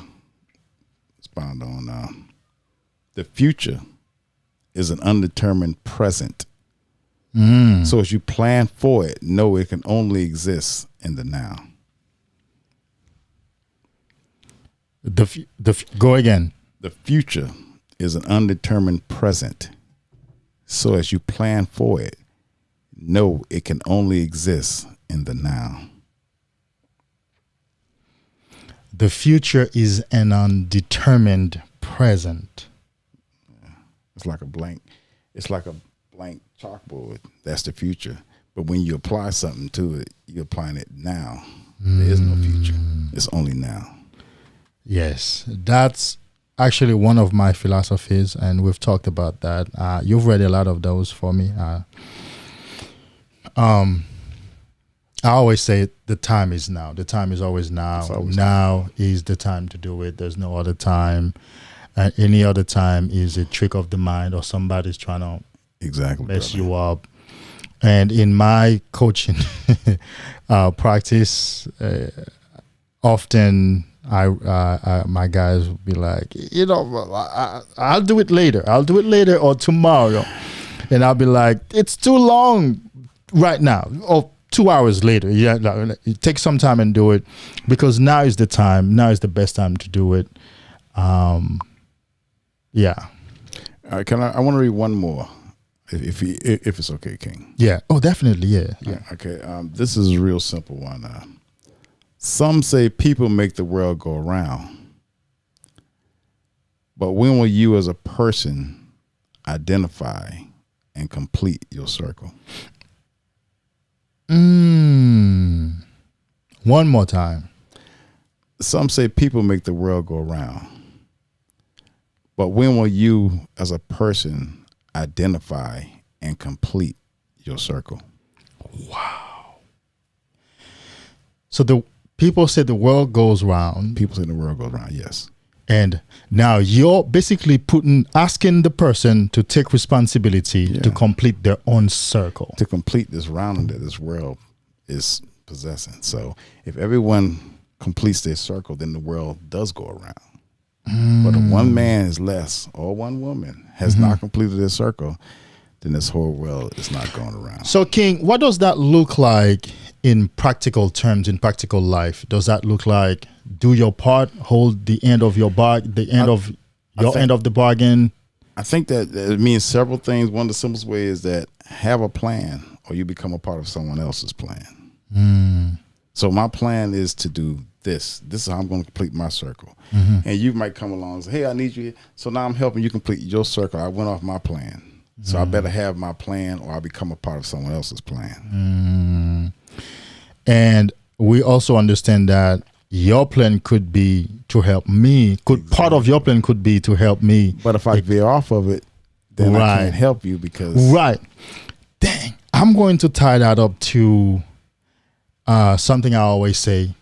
expound on. The future is an undetermined present. So as you plan for it, know it can only exist in the now. Go again. The future is an undetermined present. So as you plan for it, know it can only exist in the now. The future is an undetermined present. It's like a blank chalkboard. That's the future. But when you apply something to it, you're applying it now. There is no future. It's only now. Yes, that's actually one of my philosophies, and we've talked about that. You've read a lot of those for me. I always say the time is now. The time is always now. Now is the time to do it. There's no other time. Any other time is a trick of the mind, or somebody's trying to mess you up. And in my coaching practice, often my guys will be like, I'll do it later. I'll do it later or tomorrow. And I'll be like, it's too long right now. Or 2 hours later. Yeah, take some time and do it, because now is the time. Now is the best time to do it. Yeah. All right, I want to read one more, if it's okay, King. Yeah. Oh, definitely. Yeah. Okay. This is a real simple one. Some say people make the world go around, but when will you as a person identify and complete your circle? One more time. Some say people make the world go around, but when will you as a person identify and complete your circle? Wow. So the people say the world goes round. People say the world goes round, yes. And now you're basically asking the person to take responsibility to complete their own circle. To complete this round that this world is possessing. So if everyone completes their circle, then the world does go around. But if one man is less, or one woman has not completed their circle, then this whole world is not going around. So, King, what does that look like in practical terms, in practical life? Does that look like do your part, hold the end of your end of the bargain? I think that it means several things. One of the simplest ways is that have a plan, or you become a part of someone else's plan. So my plan is to do this. This is how I'm going to complete my circle. And you might come along and say, hey, I need you here. So now I'm helping you complete your circle. I went off my plan. So I better have my plan, or I become a part of someone else's plan. And we also understand that your plan could be to help me. Part of your plan could be to help me. But if I veer off of it, then I can't help you because... Right. Dang. I'm going to tie that up to something I always say.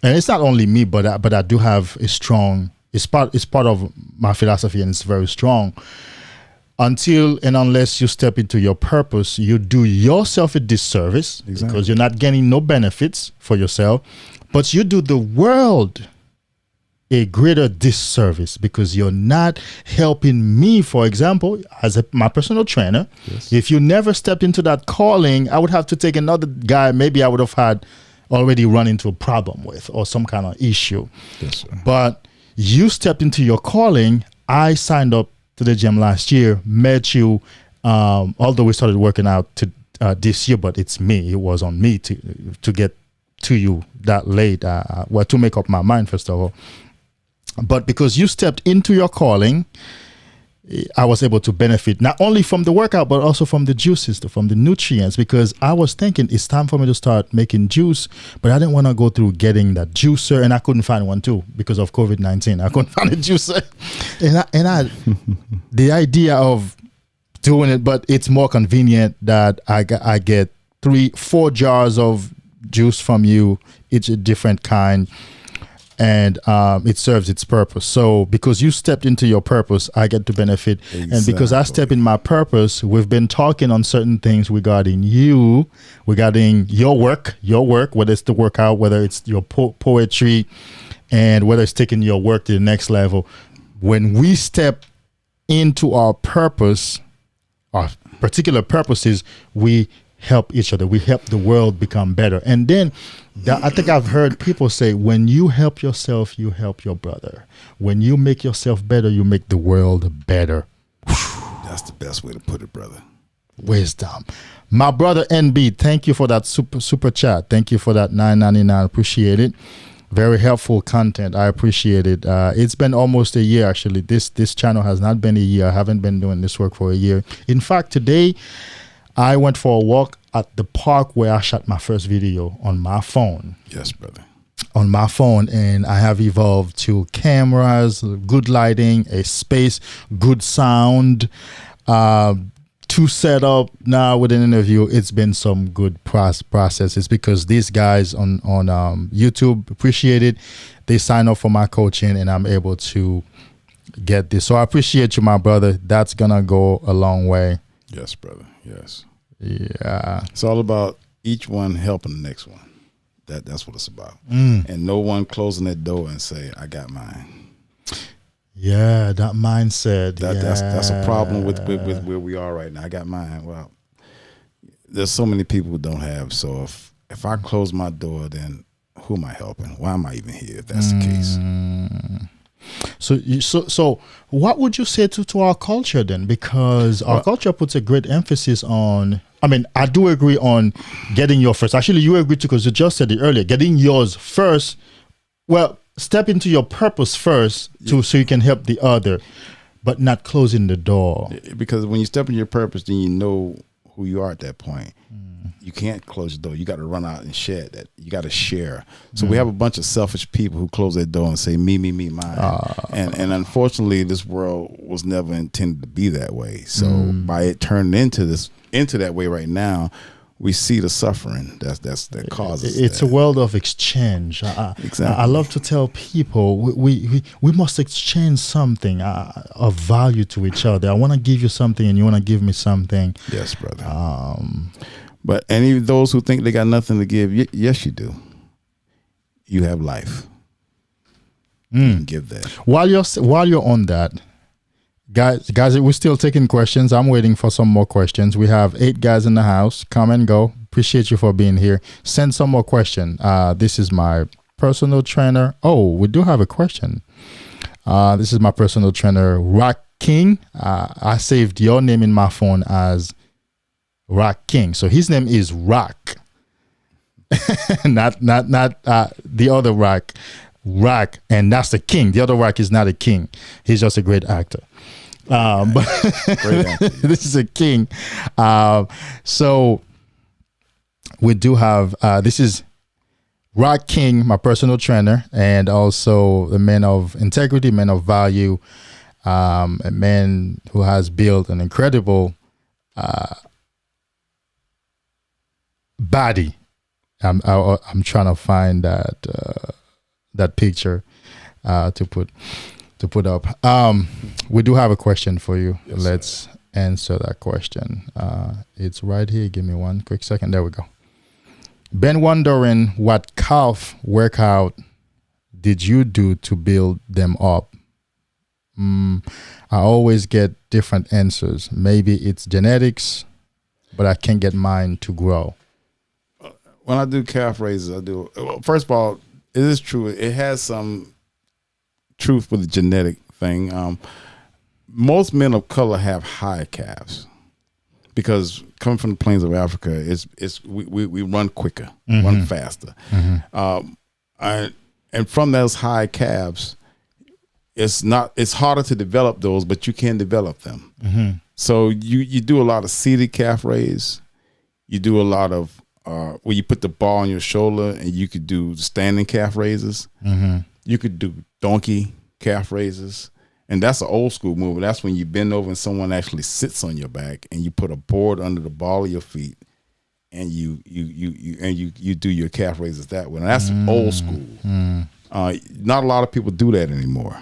And it's not only me, but I do have a strong... It's part of my philosophy, and it's very strong. Until and unless you step into your purpose, you do yourself a disservice because you're not getting no benefits for yourself. but you do the world a greater disservice because you're not helping me. For example, as my personal trainer, Yes. if you never stepped into that calling, I would have to take another guy maybe I would have had already run into a problem with or some kind of issue. Yes, sir. But you stepped into your calling. I signed up to the gym last year, met you, although we started working out this year, but it's me. It was on me to get to you that late, to make up my mind, first of all. But because you stepped into your calling, I was able to benefit not only from the workout, but also from the juices, from the nutrients, because I was thinking it's time for me to start making juice, but I didn't want to go through getting that juicer, and I couldn't find one too because of COVID-19. I couldn't find a juicer. And I the idea of doing it, but it's more convenient that I get 3-4 jars of juice from you, each a different kind. And it serves its purpose. So because you stepped into your purpose, I get to benefit. Exactly. And because I step in my purpose, we've been talking on certain things regarding you, regarding your work, whether it's the workout, whether it's your poetry, and whether it's taking your work to the next level. When we step into our purpose, our particular purposes, we help each other. We help the world become better. And then I think I've heard people say, when you help yourself, you help your brother. When you make yourself better, you make the world better. That's the best way to put it, brother. Wisdom. My brother NB, thank you for that super chat. Thank you for that $9.99. Appreciate it. Very helpful content. I appreciate it. It's been almost a year, actually. This channel has not been a year. I haven't been doing this work for a year. In fact, today, I went for a walk at the park where I shot my first video on my phone. Yes, brother. On my phone, and I have evolved to cameras, good lighting, a space, good sound, to set up now with an interview. It's been some good processes because these guys on YouTube appreciate it. They sign up for my coaching, and I'm able to get this. So I appreciate you, my brother. That's gonna go a long way. Yes, brother. Yes. Yeah. It's all about each one helping the next one. That's what it's about. And no one closing that door and say, I got mine. Yeah, that mindset. That's a problem with where we are right now. I got mine. Well, there's so many people who don't have. So if I close my door, then who am I helping? Why am I even here if that's the case? So what would you say to our culture then? Because our culture puts a great emphasis on, I mean, I do agree on getting your first. Actually, you agree too, because you just said it earlier, getting yours first. Well, step into your purpose first so you can help the other, but not closing the door. Because when you step in your purpose, then you know who you are at that point. You can't close the door. You got to run out and share that. You got to share. So we have a bunch of selfish people who close their door and say, me, mine. And unfortunately, this world was never intended to be that way. So by it turning into that way right now, we see the suffering that causes it's that. A world of exchange. Exactly. I love to tell people we must exchange something of value to each other. I want to give you something and you want to give me something. Yes, brother. But any of those who think they got nothing to give, yes, you do. You have life. You can give that. While you're on that, guys, we're still taking questions. I'm waiting for some more questions. We have 8 guys in the house. Come and go. Appreciate you for being here. Send some more question. This is my personal trainer. Oh, we do have a question. This is my personal trainer, Rock King. I saved your name in my phone as Rock King. So his name is Rock. not the other Rock, and that's the king. The other Rock is not a king. He's just a great actor. But Great actor. this is a king. So we do have this is Rock King, my personal trainer, and also a man of integrity, man of value, a man who has built an incredible body. I'm trying to find that picture to put up. We do have a question for you. Yes, Let's answer that question. It's right here. Give me one quick second. There we go. Ben wondering what calf workout did you do to build them up? I always get different answers. Maybe it's genetics, but I can't get mine to grow. When I do calf raises, I do. Well, first of all, it is true. It has some truth with the genetic thing. Most men of color have high calves because coming from the plains of Africa, we run quicker, run faster, and from those high calves, it's harder to develop those, but you can develop them. So you do a lot of seated calf raise. You do a lot of where you put the ball on your shoulder, and you could do standing calf raises. You could do donkey calf raises, and that's an old school move. That's when you bend over and someone actually sits on your back, and you put a board under the ball of your feet, and you do your calf raises that way. And that's old school. Not a lot of people do that anymore.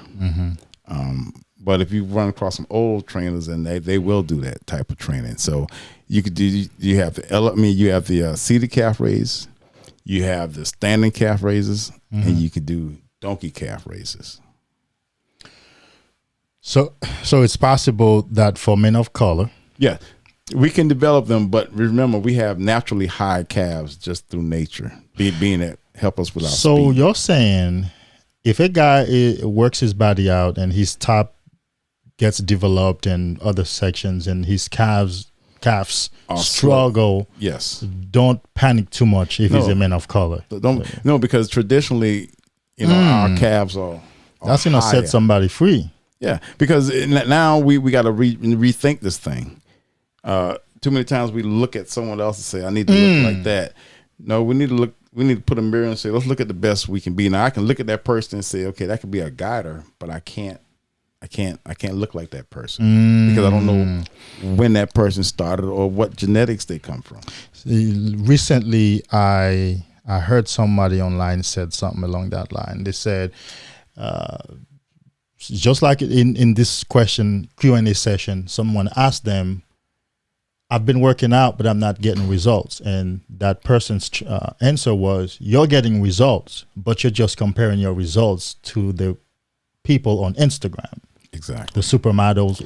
But if you run across some old trainers, and they will do that type of training. So you could do. You have the seated calf raise, you have the standing calf raises, and you could do donkey calf raises. So it's possible that for men of color, yeah, we can develop them. But remember, we have naturally high calves just through nature, being that help us with our speed. You're saying if a guy works his body out and his top gets developed in other sections and his calves struggle, yes, don't panic too much if he's a man of color. No, because traditionally, our calves are that's gonna set somebody free. Yeah, because now we got to rethink this thing. Too many times we look at someone else and say, "I need to look like that." No, we need to look. We need to put a mirror and say, "Let's look at the best we can be." Now I can look at that person and say, "Okay, that could be a guider," but I can't look like that person because I don't know when that person started or what genetics they come from. Recently, I heard somebody online said something along that line. They said, just like in this Q&A session, someone asked them, I've been working out, but I'm not getting results. And that person's answer was, you're getting results, but you're just comparing your results to the people on Instagram. Exactly. The supermodels,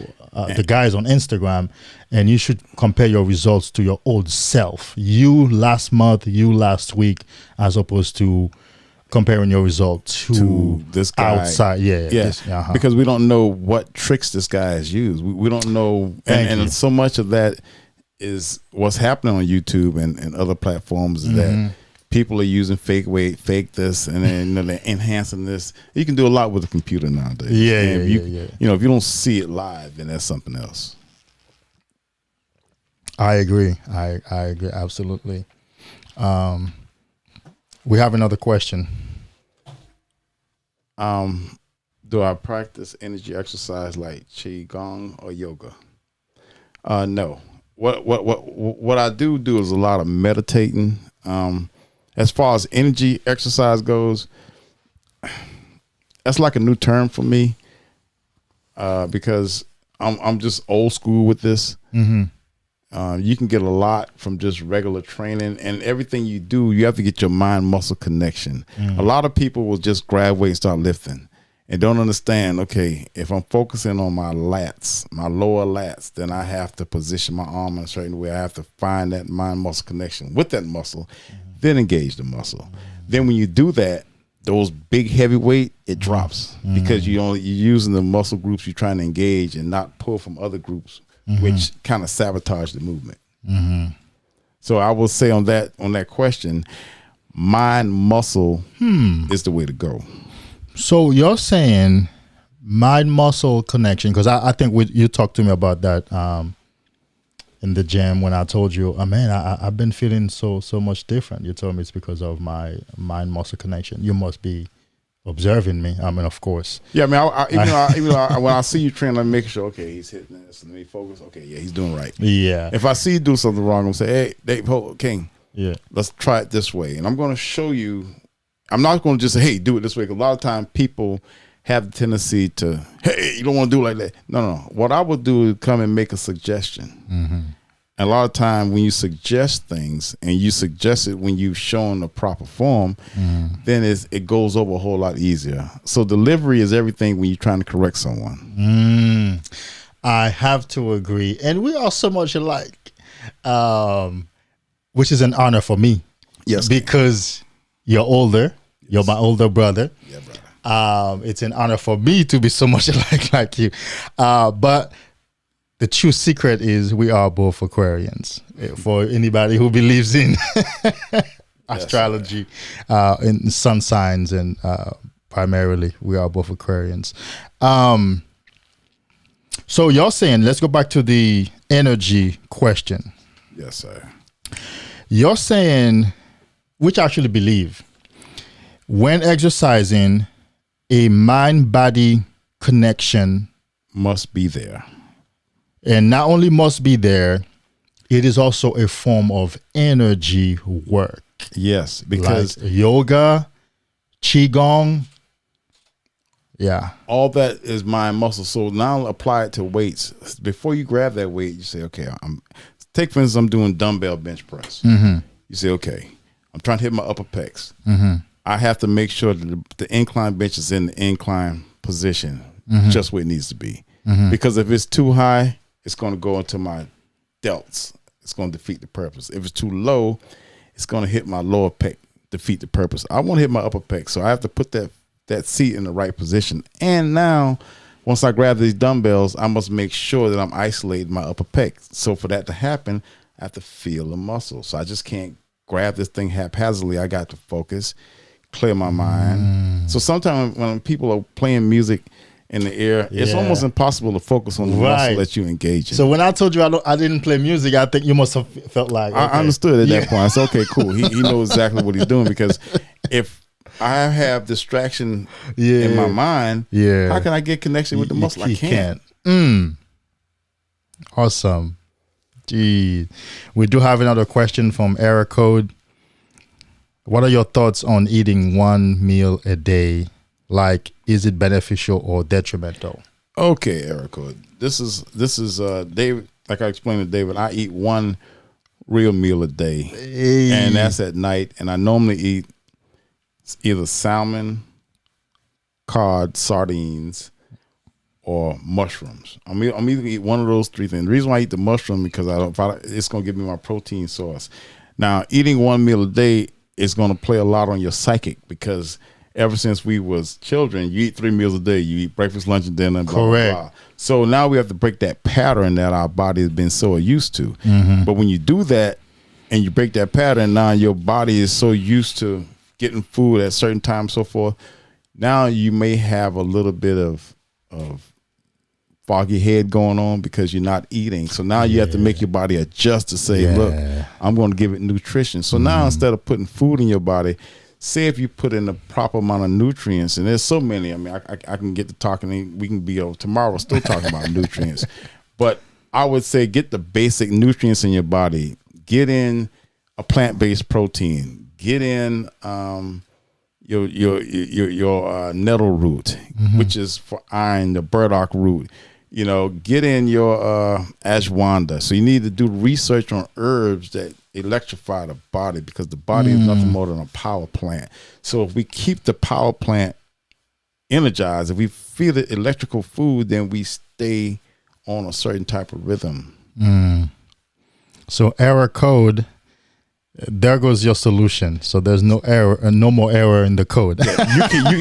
the guys on Instagram, and you should compare your results to your old self. You last month, you last week, as opposed to comparing your results to this guy outside. Because we don't know what tricks this guy has used. We don't know, and so much of that is what's happening on YouTube and other platforms is that people are using fake weight, fake this, and then they're enhancing this. You can do a lot with a computer nowadays. If you don't see it live, then that's something else. I agree. I agree absolutely. We have another question. Do I practice energy exercise like qigong or yoga? No. What I do is a lot of meditating. As far as energy exercise goes, that's like a new term for me because I'm just old school with this. You can get a lot from just regular training, and everything you do, you have to get your mind-muscle connection. A lot of people will just grab weight and start lifting and don't understand, okay, if I'm focusing on my lats, my lower lats, then I have to position my arm in a certain way. I have to find that mind-muscle connection with that muscle, then engage the muscle. Then when you do that, those big heavy weight, it drops because you're using the muscle groups you're trying to engage and not pull from other groups, which kind of sabotage the movement. So I will say on that question, mind muscle is the way to go. So you're saying mind muscle connection, because I think you talked to me about that in the gym when I told you, oh man, I've been feeling so much different. You told me it's because of my mind muscle connection. You must be observing me. I mean, of course. Yeah, I mean, even though when I see you train, I'm making sure, okay, he's hitting this. Let me focus. Okay, yeah, he's doing right. Yeah. If I see you do something wrong, I'm going to say, hey, Dave, King, yeah, let's try it this way. And I'm going to show you. I'm not going to just say, hey, do it this way. Because a lot of times people have the tendency to, hey, you don't want to do it like that. No. What I would do is come and make a suggestion. And a lot of time when you suggest things and you suggest it when you've shown the proper form, then it goes over a whole lot easier. So delivery is everything when you're trying to correct someone. I have to agree. And we are so much alike, which is an honor for me. Yes. Because you're older. Yes. You're my older brother. Yeah, brother. It's an honor for me to be so much alike like you. But the true secret is we are both Aquarians. For anybody who believes in astrology, in sun signs, and primarily we are both Aquarians. So you're saying, let's go back to the energy question. Yes, sir. You're saying, which I actually believe, when exercising, a mind-body connection must be there. And not only must be there, it is also a form of energy work. Yes, because like yoga, qigong, yeah, all that is mind muscle. So now apply it to weights. Before you grab that weight, you say, okay, take for instance, I'm doing dumbbell bench press. You say, okay, I'm trying to hit my upper pecs. I have to make sure that the incline bench is in the incline position, just where it needs to be. Because if it's too high, it's going to go into my delts. It's going to defeat the purpose. If it's too low, it's going to hit my lower pec, defeat the purpose. I want to hit my upper pec, so I have to put that seat in the right position. And now, once I grab these dumbbells, I must make sure that I'm isolating my upper pec. So for that to happen, I have to feel the muscle. So I just can't grab this thing haphazardly. I got to focus, clear my mind. So sometimes when people are playing music in the air, it's almost impossible to focus on the muscle that you engage in. So when I told you I didn't play music, I think you must have felt like, okay. I understood at that point. I said, okay, cool. He knows exactly what he's doing, because if I have distraction in my mind, how can I get connection with the muscle? I can't. Awesome. Gee. We do have another question from Error Code. What are your thoughts on eating one meal a day? Like, is it beneficial or detrimental? Okay, Error Code. This is David. Like I explained to David, I eat one real meal a day, and that's at night. And I normally eat either salmon, cod, sardines, or mushrooms. I'm either gonna eat one of those three things. The reason why I eat the mushroom because it's gonna give me my protein source. Now, eating one meal a day is gonna play a lot on your psychic, because ever since we was children, you eat 3 meals a day. You eat breakfast, lunch, and dinner. Blah, correct. Blah, blah. So now we have to break that pattern that our body has been so used to. But when you do that and you break that pattern, now your body is so used to getting food at certain times, so forth. Now you may have a little bit of foggy head going on because you're not eating. So now you have to make your body adjust to say, look, I'm going to give it nutrition. So now instead of putting food in your body, say if you put in the proper amount of nutrients, and there's so many. I mean, I can get to talking, and we can be over tomorrow still talking about nutrients. But I would say get the basic nutrients in your body. Get in a plant-based protein. Get in your nettle root, which is for iron, the burdock root. Get in your ashwagandha. So you need to do research on herbs that electrify the body, because the body is nothing more than a power plant. So if we keep the power plant energized, if we feed it electrical food, then we stay on a certain type of rhythm. So Error Code, there goes your solution. So there's no error, no more error in the code.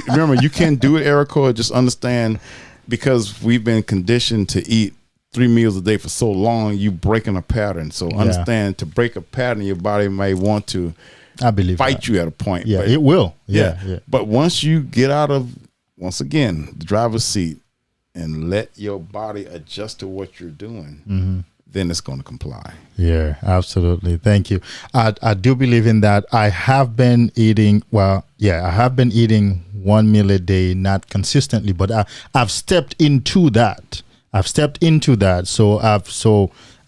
Remember, you can do it, Error Code. Just understand, because we've been conditioned to eat 3 meals a day for so long, you breaking a pattern. So understand, to break a pattern, your body may want to fight you at a point. Yeah, but it will. Yeah. But once you get out of, once again, the driver's seat and let your body adjust to what you're doing, then it's going to comply. Yeah, absolutely. Thank you. I do believe in that. I have been eating, I have been eating 1 meal a day, not consistently, but I've stepped into that. So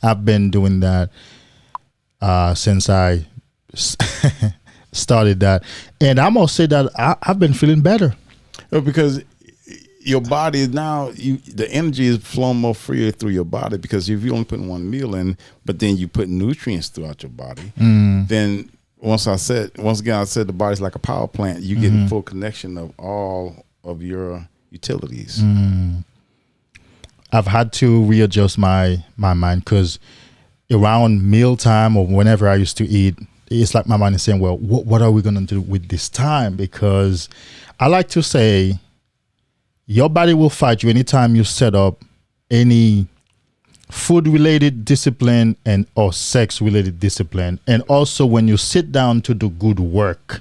I've been doing that since I started that. And I must say that I've been feeling better. Because your body is now the energy is flowing more freely through your body, because if you only putting one meal in, but then you put nutrients throughout your body, then once again I said the body's like a power plant. You get full connection of all of your utilities. I've had to readjust my mind, because around mealtime or whenever I used to eat, it's like my mind is saying, well, what are we going to do with this time? Because I like to say, your body will fight you anytime you set up any food-related discipline and or sex-related discipline. And also when you sit down to do good work,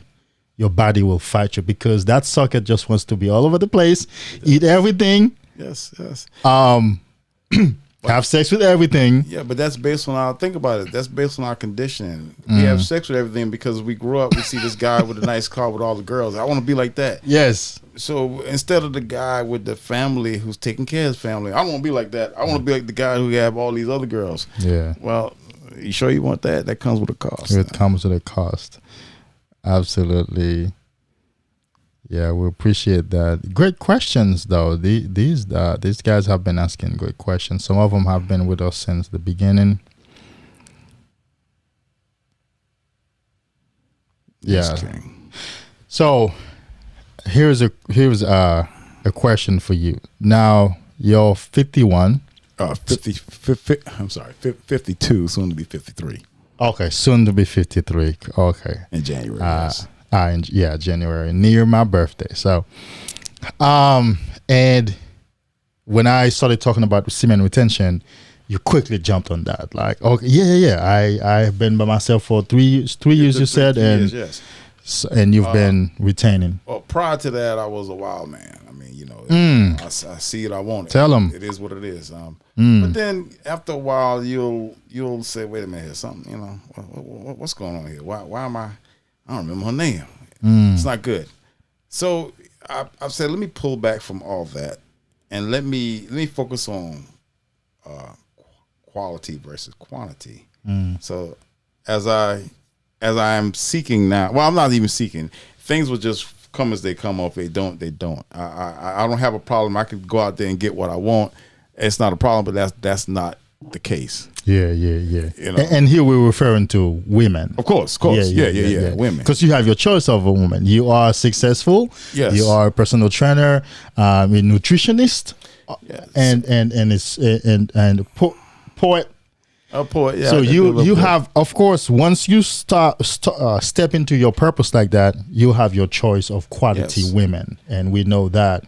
your body will fight you, because that sucker just wants to be all over the place, eat everything. Yes. Have sex with everything. Yeah, but that's based on think about it. That's based on our conditioning. We have sex with everything because we grew up, we see this guy with a nice car with all the girls. I want to be like that. Yes. So instead of the guy with the family who's taking care of his family, I want to be like that. I want to be like the guy who have all these other girls. Yeah. Well, you sure you want that? That comes with a cost. It comes with a cost. Absolutely. Yeah, we appreciate that. Great questions, though. These guys have been asking great questions. Some of them have been with us since the beginning. Yeah. So here's a question for you. Now you're 51. 52, soon to be 53. Okay, soon to be 53. Okay. In January. Yes. January, near my birthday. So, and when I started talking about semen retention, you quickly jumped on that. Like, okay, yeah. I have been by myself for 3 years. 3 years, you said, and yes. And you've been retaining. Well, prior to that, I was a wild man. I mean, I see it, I want it. Tell them. It is what it is. But then after a while, you'll say, wait a minute, here's something. What's going on here? Why am I don't remember her name. It's not good. So I've said, let me pull back from all that, and let me focus on quality versus quantity. So as I am seeking now, well, I'm not even seeking. Things will just come as they come. If they don't, they don't. I don't have a problem. I could go out there and get what I want. It's not a problem, but that's not the case. Yeah. And here we're referring to women. Of course. Yeah. Women. Because you have your choice of a woman. You are successful. Yes. You are a personal trainer, a nutritionist, yes. and poet. A poet. Yeah. So you have, of course, once you step into your purpose like that, you have your choice of quality women, and we know that.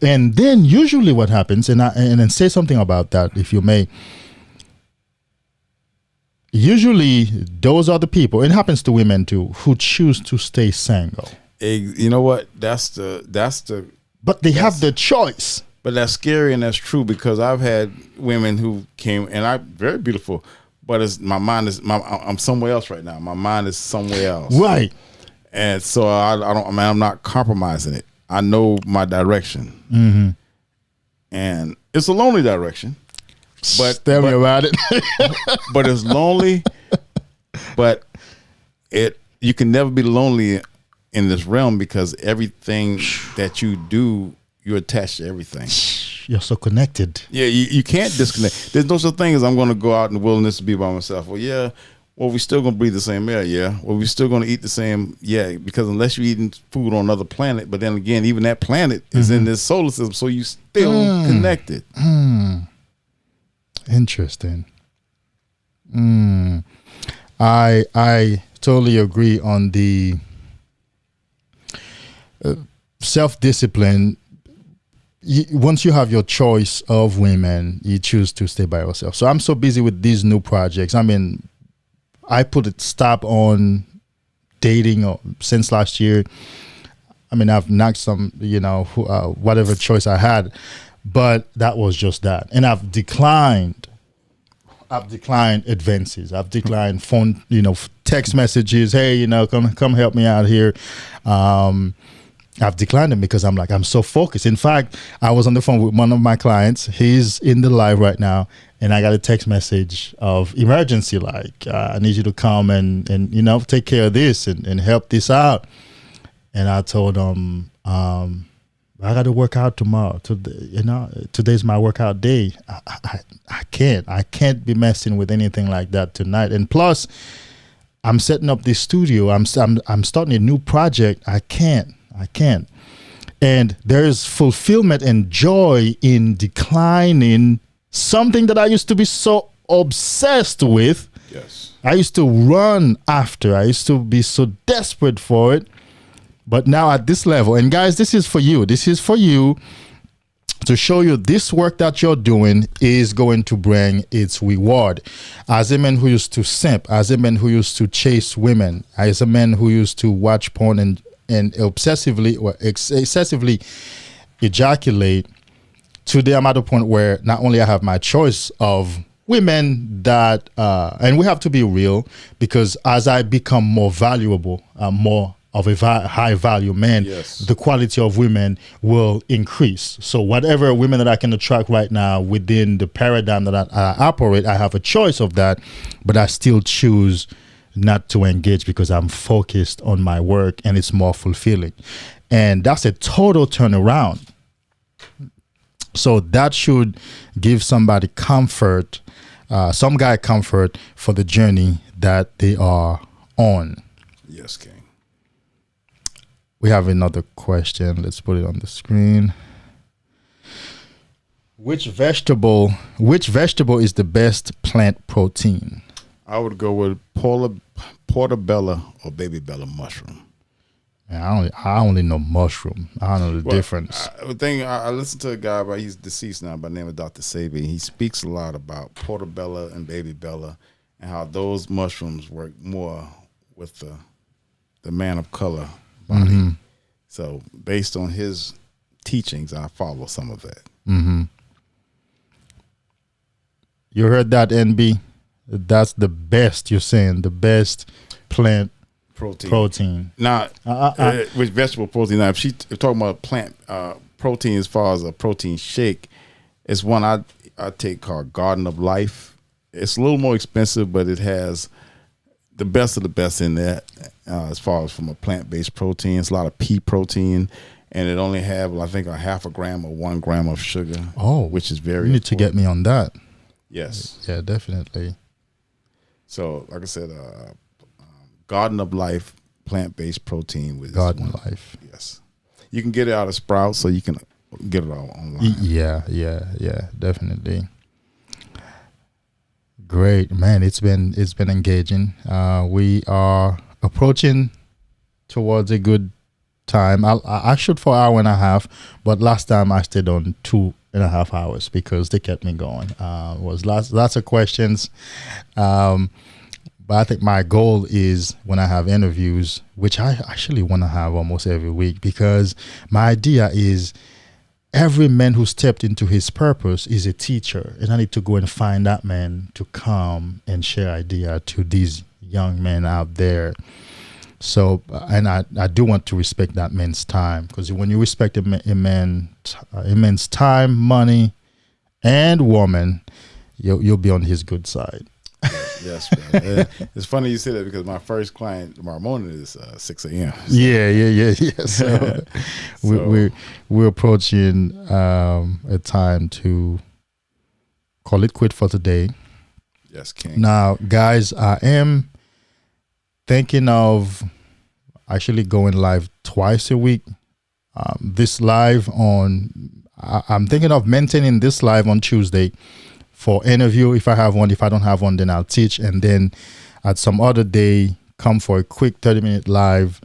And then usually what happens, and say something about that, if you may. Usually those are the people, it happens to women too, who choose to stay single. You know what? That's the. But they have the choice. But that's scary and that's true, because I've had women who came and I'm very beautiful, but I'm somewhere else right now. My mind is somewhere else. Right. And so I'm not compromising it. I know my direction. And it's a lonely direction. But tell me about it. But it's lonely. But you can never be lonely in this realm, because everything that you do, you're attached to everything. You're so connected. Yeah, you can't disconnect. There's no such thing as I'm going to go out in the wilderness to be by myself. Well, yeah. Well, we're still going to breathe the same air, yeah. Well, we're still going to eat the same, yeah, because unless you're eating food on another planet, but then again, even that planet is in this solar system, so you still connected. Interesting. I totally agree on the self-discipline. Once you have your choice of women, you choose to stay by yourself. So I'm so busy with these new projects. I mean, I put a stop on dating since last year. I mean, I've knocked some, whatever choice I had, but that was just that. And I've declined advances. I've declined phone, text messages. Hey, come help me out here. I've declined them because I'm so focused. In fact, I was on the phone with one of my clients. He's in the live right now, and I got a text message of emergency, like, I need you to come and take care of this and help this out. And I told him, I got to work out tomorrow. Today's my workout day. I can't be messing with anything like that tonight. And plus, I'm setting up this studio. I'm starting a new project. I can't. And there's fulfillment and joy in declining something that I used to be so obsessed with. Yes. I used to run after. I used to be so desperate for it. But now at this level, and guys, this is for you. This is for you to show you this work that you're doing is going to bring its reward. As a man who used to simp, as a man who used to chase women, as a man who used to watch porn and obsessively or excessively ejaculate, today I'm at a point where not only I have my choice of women that, and we have to be real, because as I become more valuable, more of a high value man, yes, the quality of women will increase. So whatever women that I can attract right now within the paradigm that I operate, I have a choice of that, but I still choose not to engage because I'm focused on my work and it's more fulfilling. And that's a total turnaround. So that should give somebody comfort, some guy comfort for the journey that they are on. Yes, King. We have another question. Let's put it on the screen. Which vegetable is the best plant protein? I would go with portobello or baby bella mushroom. Man, I only know mushroom. I don't know the difference. I listened to a guy, but he's deceased now, by the name of Dr. Sabi. He speaks a lot about portobello and baby bella and how those mushrooms work more with the man of color body. Mm-hmm. So based on his teachings, I follow some of that. Mm-hmm. You heard that, NB? That's the best, you're saying, the best plant protein. Now, with vegetable protein, now if she's talking about plant protein as far as a protein shake, it's one I take called Garden of Life. It's a little more expensive, but it has the best of the best in that as far as from a plant-based protein. It's a lot of pea protein, and it only have, I think, a half a gram or 1 gram of sugar. Oh, which is very you need to get me on that. Yes. Yeah, definitely. So, like I said, Garden of Life plant-based protein with Garden of Life. Yes. You can get it out of Sprouts, so you can get it all online. Yeah, definitely. Great, man. It's been engaging. We are approaching towards a good time. I shoot for 1.5 hours, but last time I stayed on 2.5 hours because they kept me going. Was lots of questions, but I think my goal is when I have interviews, which I actually want to have almost every week, because my idea is every man who stepped into his purpose is a teacher, and I need to go and find that man to come and share idea to these young men out there. So, and I do want to respect that man's time, because when you respect a man's time, money, and woman, you'll be on his good side. Yes, man. It's funny you say that because my first client tomorrow morning is 6 a.m. So. Yeah. So, we're approaching a time to call it quit for today. Yes, King. Now, guys, I am thinking of actually going live twice a week. I'm thinking of maintaining this live on Tuesday for interview if I have one. If I don't have one, then I'll teach, and then at some other day come for a quick 30-minute live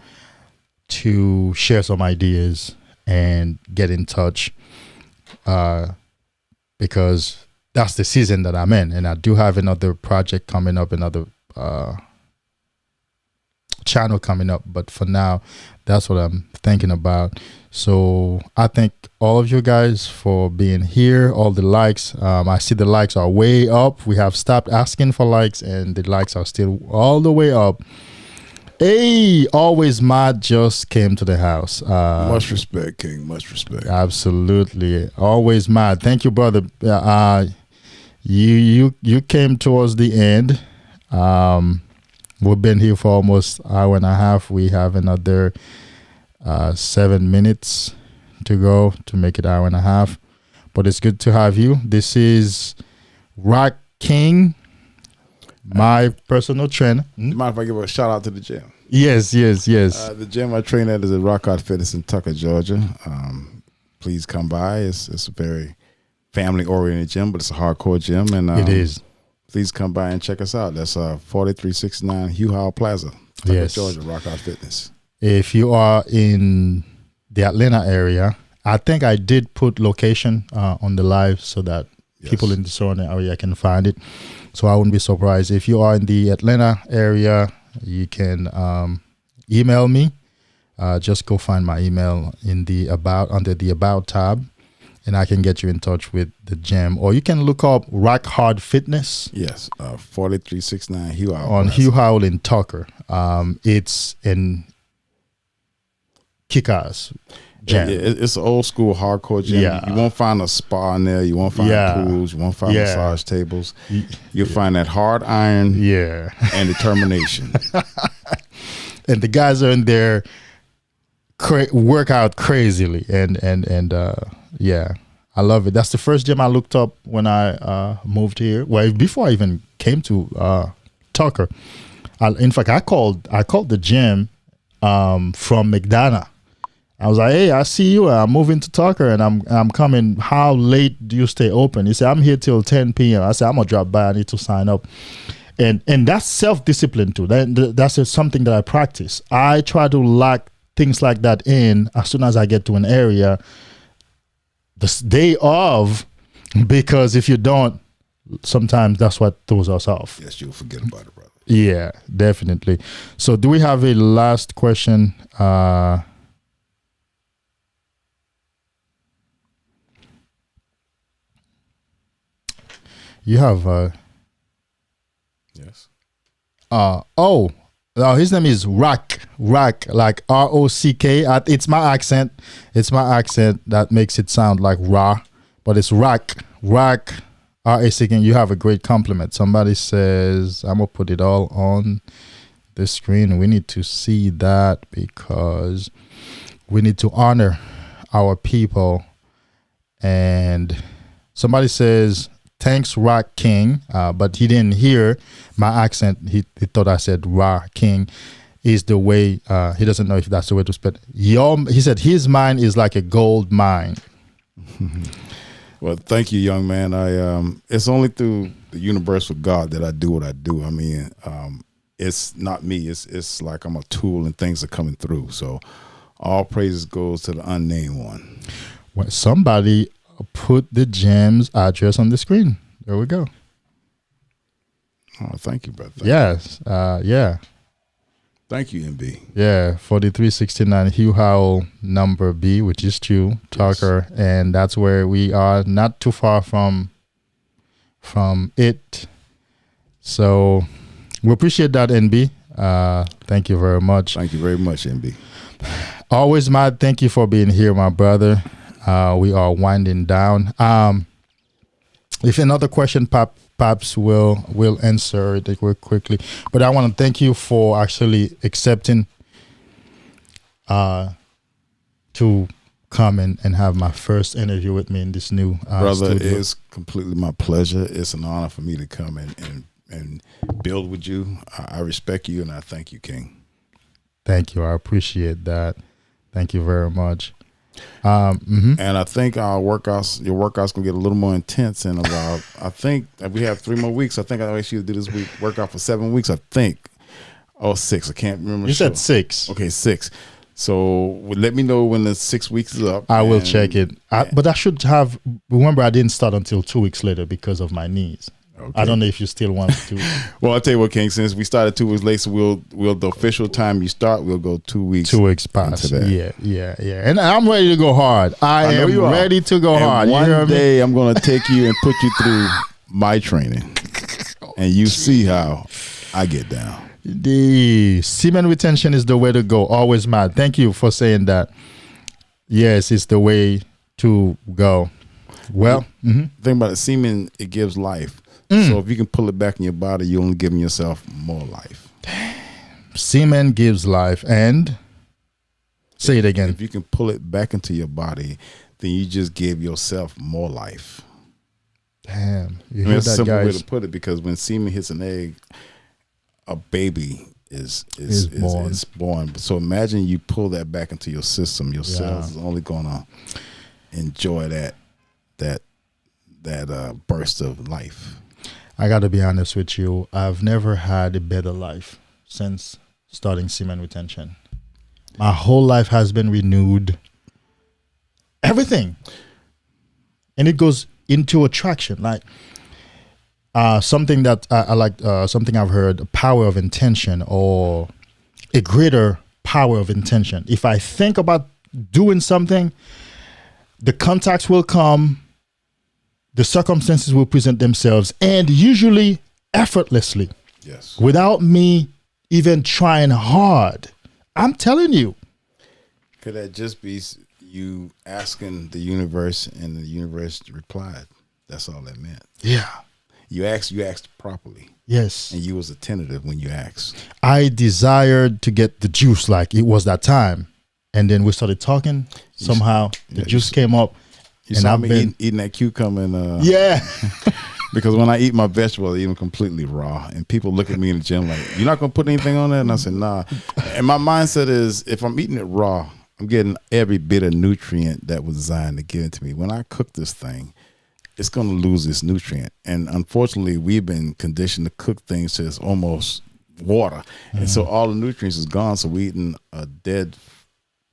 to share some ideas and get in touch, because that's the season that I'm in, and I do have another project coming up, another channel coming up, but for now that's what I'm thinking about. So I thank all of you guys for being here, all the likes. I see the likes are way up. We have stopped asking for likes and the likes are still all the way up. Hey, Always Mad just came to the house. Much respect, King. Much respect. Absolutely. Always Mad. Thank you, brother. You came towards the end. We've been here for almost 1.5 hours. We have another 7 minutes to go to make it hour and a half. But it's good to have you. This is Rock King, my personal trainer. You mind if I give a shout out to the gym? Yes. The gym I train at is at Rock Hard Fitness in Tucker, Georgia. Please come by. It's a very family-oriented gym, but it's a hardcore gym. And It is. Please come by and check us out. That's 4369 Hugh Howell Plaza, Tucker, Yes. Georgia, Rock Hard Fitness. If you are in the Atlanta area, I think I did put location on the live so that people in the surrounding area can find it. So I wouldn't be surprised. If you are in the Atlanta area, you can email me. Just go find my email in the under the About tab, and I can get you in touch with the gym. Or you can look up Rock Hard Fitness. Yes, 4369 Hugh Howell On Plaza. Hugh Howell in Tucker. It's in kick-ass gym. It's an old school hardcore gym. Yeah. You won't find a spa in there. You won't find pools. You won't find massage tables. You'll find that hard iron and determination. And the guys are in there work out crazily. And I love it. That's the first gym I looked up when I moved here. Well, before I even came to Tucker. In fact, I called the gym from McDonough. I was like, hey, I see you. I'm moving to Tucker and I'm coming. How late do you stay open? He said, I'm here till 10 p.m. I said, I'm going to drop by. I need to sign up. And that's self-discipline too. That's something that I practice. I try to lock things like that in as soon as I get to an area the day of, because if you don't, sometimes that's what throws us off. Yes, you'll forget about it, brother. Yeah, definitely. So do we have a last question? You have Yes. His name is Rock, like ROCK. It's my accent that makes it sound like raw, but it's Rock, RACK. You have a great compliment. Somebody says, I'm gonna put it all on the screen. We need to see that because we need to honor our people. And somebody says, thanks, Rock King, but he didn't hear my accent. He thought I said Rock King is the way. He doesn't know if that's the way to spell it. He said his mind is like a gold mine. Well, thank you, young man. It's only through the universal God that I do what I do. I mean, it's not me. It's like I'm a tool and things are coming through. So all praises goes to the unnamed one. Well, somebody put the gym's address on the screen. There we go. Oh, thank you, brother. Yes. Thank you, MB. Yeah, 4369 Hugh Howell number B, which is true, Tucker, and that's where we are, not too far from it. So we appreciate that, NB. Thank you very much. Thank you very much, MB. Always, Matt. Thank you for being here, my brother. We are winding down. If another question pops, we'll answer it real quickly. But I want to thank you for actually accepting to come and have my first interview with me in this new brother. studio. It's completely my pleasure. It's an honor for me to come and build with you. I respect you and I thank you, King. Thank you. I appreciate that. Thank you very much. And I think your workouts gonna get a little more intense in about. I think we have 3 more weeks. I think I asked you to do this week workout for 7 weeks. I think, 6. I can't remember. You said 6. Okay, 6. So let me know when the 6 weeks is up. I will check it. But I should have. Remember, I didn't start until 2 weeks later because of my knees. Okay. I don't know if you still want to. Well, I'll tell you what, King. Since we started 2 weeks late, so we'll the official time you start, we'll go 2 weeks. 2 weeks past. Yeah. And I'm ready to go hard. I am ready to go hard. One day I'm going to take you and put you through my training, and you see how I get down. The semen retention is the way to go. Always, Matt. Thank you for saying that. Yes, it's the way to go. Well, the thing about it, semen, it gives life. So if you can pull it back in your body, you're only giving yourself more life. Semen gives life, and Say it again. If you can pull it back into your body, then you just give yourself more life. Damn, you I mean, hear that's a that, simple way guys? to put it, because when semen hits an egg, a baby is born. So imagine you pull that back into your system. Your cells is only gonna enjoy that burst of life. I got to be honest with you. I've never had a better life since starting semen retention. My whole life has been renewed. Everything. And it goes into attraction. Like something that I like, something I've heard, power of intention, or a greater power of intention. If I think about doing something, the contacts will come, the circumstances will present themselves, and usually effortlessly. Yes. Without me even trying hard. I'm telling you. Could that just be you asking the universe, and the universe replied? That's all that meant. Yeah. You asked properly. Yes. And you was attentive when you asked. I desired to get the juice, like it was that time. And then we started talking. Somehow the juice came up. You saw me eating that cucumber and yeah. Because when I eat my vegetables, I eat them completely raw. And people look at me in the gym like, "You're not gonna put anything on that?" And I said, "Nah." And my mindset is, if I'm eating it raw, I'm getting every bit of nutrient that was designed to give it to me. When I cook this thing, it's gonna lose its nutrient. And unfortunately, we've been conditioned to cook things to it's almost water. And so all the nutrients is gone. So we're eating a dead,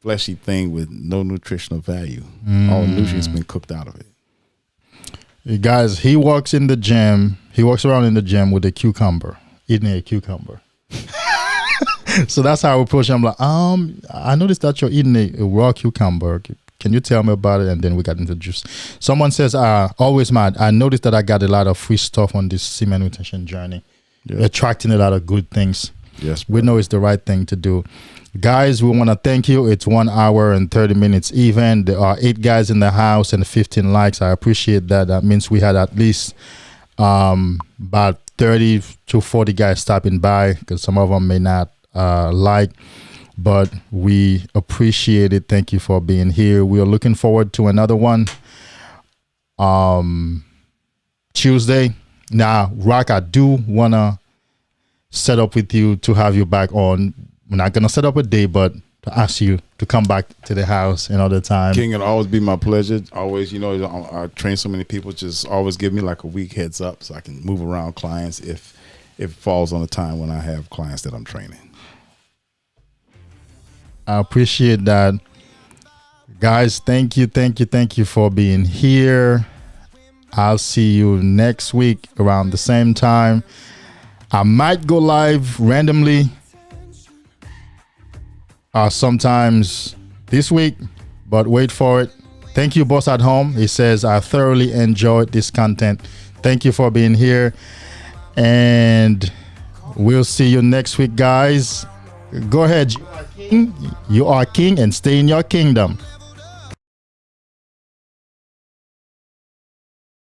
fleshy thing with no nutritional value. All the nutrients been cooked out of it. You guys, he walks around in the gym with a cucumber, eating a cucumber. So that's how I approach him. I'm like, I noticed that you're eating a raw cucumber. Can you tell me about it? And then we got into juice. Someone says, always mad. I noticed that I got a lot of free stuff on this semen retention journey, attracting a lot of good things. Yes, we know it's the right thing to do. Guys, we want to thank you. It's 1 hour and 30 minutes even. There are 8 guys in the house and 15 likes. I appreciate that. That means we had at least about 30 to 40 guys stopping by, because some of them may not like, but we appreciate it. Thank you for being here. We are looking forward to another one Tuesday. Now, Rock, I do want to set up with you to have you back on. We're not going to set up a day, but to ask you to come back to the house another time. King, it'll always be my pleasure. Always, I train so many people, just always give me like a week heads up so I can move around clients if it falls on a time when I have clients that I'm training. I appreciate that. Guys, thank you for being here. I'll see you next week around the same time. I might go live randomly sometimes this week, but wait for it. Thank you, Boss at Home. He says, I thoroughly enjoyed this content. Thank you for being here, and we'll see you next week, guys. Go ahead. You are king and stay in your kingdom.